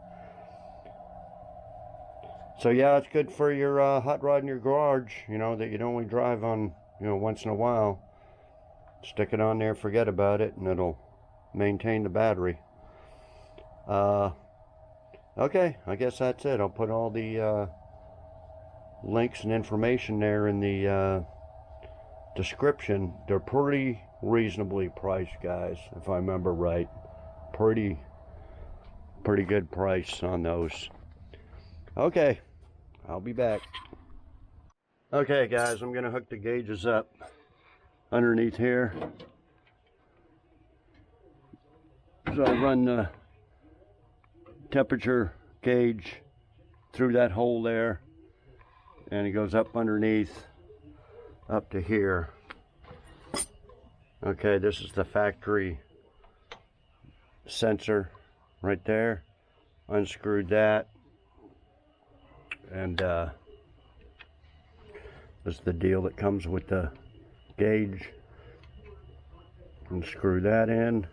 So yeah, it's good for your hot rod in your garage, you know, that you don't only drive on, you know, once in a while. Stick it on there, forget about it, and it'll maintain the battery. Okay, I guess that's it. I'll put all the links and information there in the description. They're pretty reasonably priced, guys, if I remember right. Pretty good price on those. Okay, I'll be back. Okay, guys, I'm gonna hook the gauges up underneath here. So I'll run the temperature gauge through that hole there, and it goes up underneath up to here. Okay, this is the factory sensor right there. Unscrewed that, and this is the deal that comes with the gauge. Unscrew that in,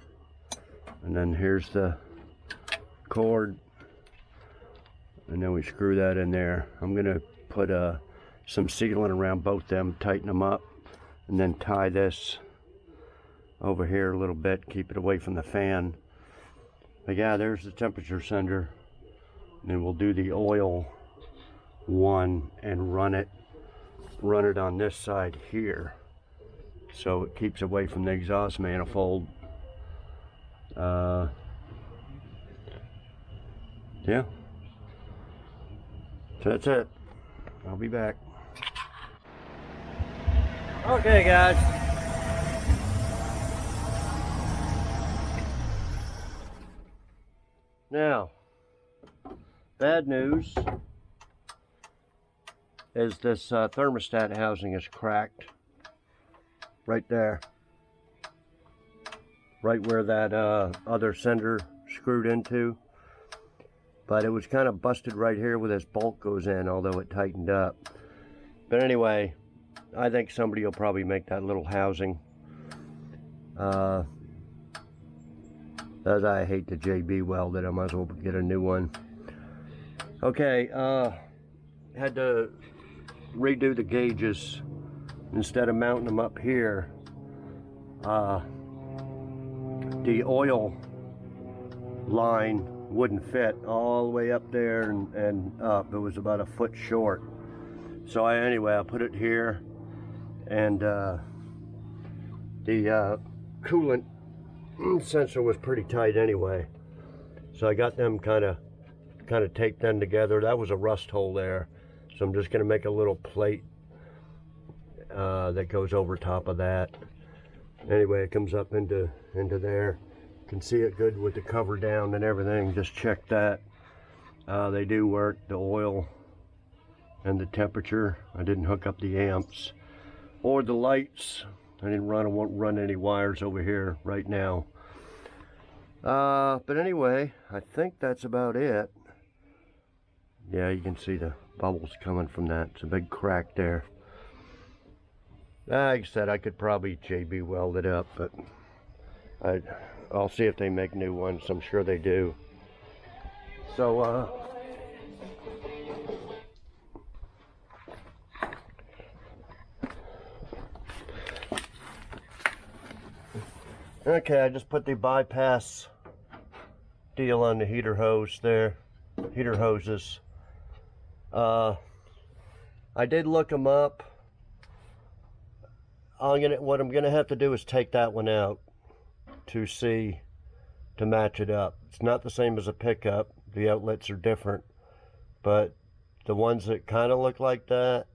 and then here's the cord, and then we screw that in there. I'm gonna put some sealant around both them, tighten them up, and then tie this over here a little bit, keep it away from the fan. But yeah, there's the temperature sender, and then we'll do the oil one and run it on this side here, so it keeps away from the exhaust manifold. Yeah, so that's it. I'll be back. Okay, guys. Now, bad news is this thermostat housing is cracked right there, right where that other sender screwed into. but it was kind of busted right here where this bolt goes in, although it tightened up. But anyway, I think somebody will probably make that little housing. As I hate the JB welded, I might as well get a new one. Okay, had to redo the gauges. Instead of mounting them up here, the oil line wouldn't fit all the way up there and up. It was about a foot short. So anyway, I put it here, and the coolant sensor was pretty tight anyway. So I got them kind of taped them together. That was a rust hole there. So I'm just gonna make a little plate that goes over top of that. Anyway, it comes up into there. You can see it good with the cover down and everything. Just check that. They do work, the oil and the temperature. I didn't hook up the amps or the lights. I won't run any wires over here right now. But anyway, I think that's about it. Yeah, you can see the bubbles coming from that. It's a big crack there. Like I said, I could probably JB weld it up, but I'll see if they make new ones. I'm sure they do. So, okay, I just put the bypass deal on the heater hose there, heater hoses. I did look them up. What I'm gonna have to do is take that one out to match it up. It's not the same as a pickup. The outlets are different, but the ones that kind of look like that,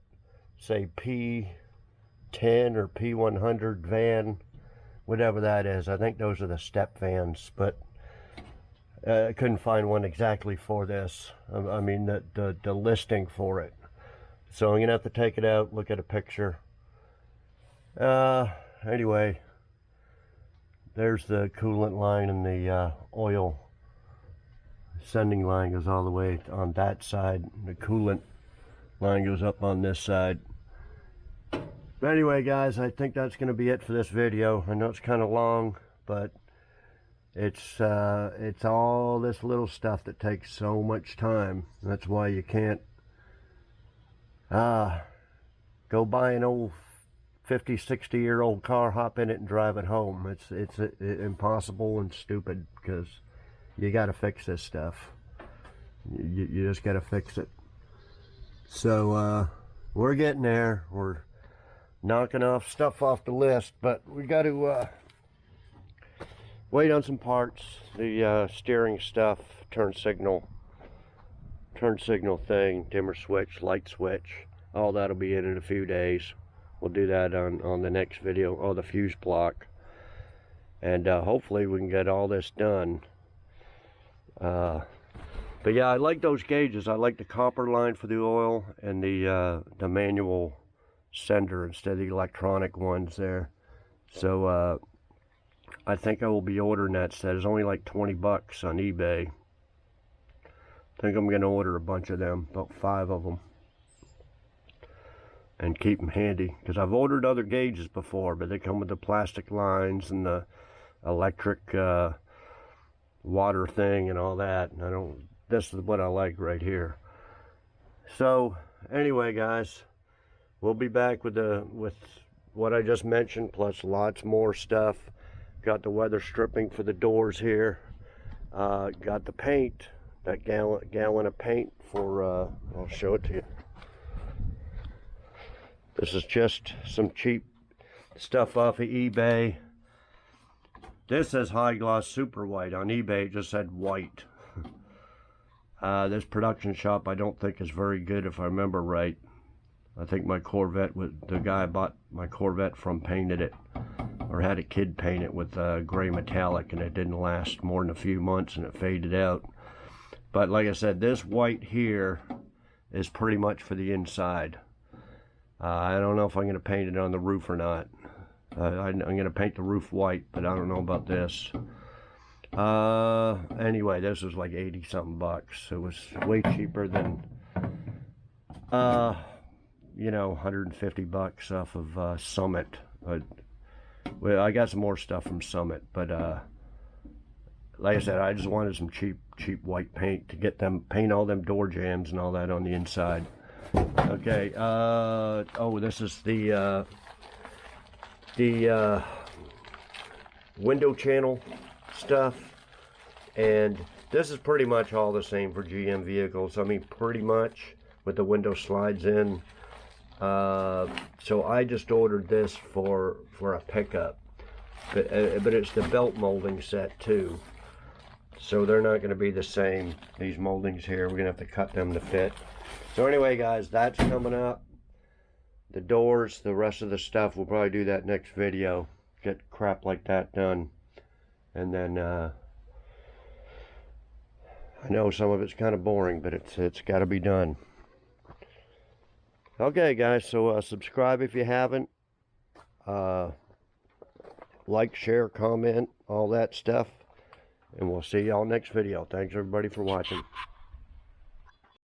say P10 or P100 van, whatever that is. I think those are the step vans, but I couldn't find one exactly for this. I mean the listing for it. So I'm gonna have to take it out, look at a picture. Anyway, there's the coolant line, and the oil sending line goes all the way on that side. The coolant line goes up on this side. But anyway, guys, I think that's going to be it for this video. I know it's kind of long, but it's all this little stuff that takes so much time. That's why you can't go buy an old 50, 60-year-old car, hop in it and drive it home. It's impossible and stupid, because you got to fix this stuff. You just got to fix it. So we're getting there. We're knocking off stuff off the list, but we got to wait on some parts. The steering stuff, turn signal thing, dimmer switch, light switch, all that'll be in a few days. We'll do that on the next video. Oh, the fuse block. And hopefully we can get all this done. But yeah, I like those gauges. I like the copper line for the oil and the manual sender instead of the electronic ones there. So I think I will be ordering that set. It's only like 20 bucks on eBay. I think I'm going to order a bunch of them, about 5 of them. And keep them handy, because I've ordered other gauges before, but they come with the plastic lines and the electric water thing and all that. And this is what I like right here. So anyway, guys, we'll be back with what I just mentioned, plus lots more stuff. Got the weather stripping for the doors here. Got the paint, that gallon of paint for I'll show it to you. This is just some cheap stuff off of eBay. This says high gloss super white. On eBay it just said white. This production shop I don't think is very good, if I remember right. I think my Corvette, the guy I bought my Corvette from painted it, or had a kid paint it with gray metallic, and it didn't last more than a few months and it faded out. But like I said, this white here is pretty much for the inside. I don't know if I'm going to paint it on the roof or not. I'm going to paint the roof white, but I don't know about this. Anyway, this was like 80 something bucks. It was way cheaper than you know, 150 bucks off of Summit. Well, I got some more stuff from Summit, but like I said, I just wanted some cheap white paint to get them, paint all them door jambs and all that on the inside. Okay, oh, this is the window channel stuff, and this is pretty much all the same for GM vehicles. I mean, pretty much, with the window slides in. So I just ordered this for a pickup, but it's the belt molding set too, so they're not going to be the same. These moldings here, we're gonna have to cut them to fit. So anyway, guys, that's coming up. The doors, the rest of the stuff, we'll probably do that next video. Get crap like that done, and then I know some of it's kind of boring, but it's got to be done. Okay, guys, so subscribe if you haven't. Like, share, comment, all that stuff. And we'll see y'all next video. Thanks, everybody, for watching.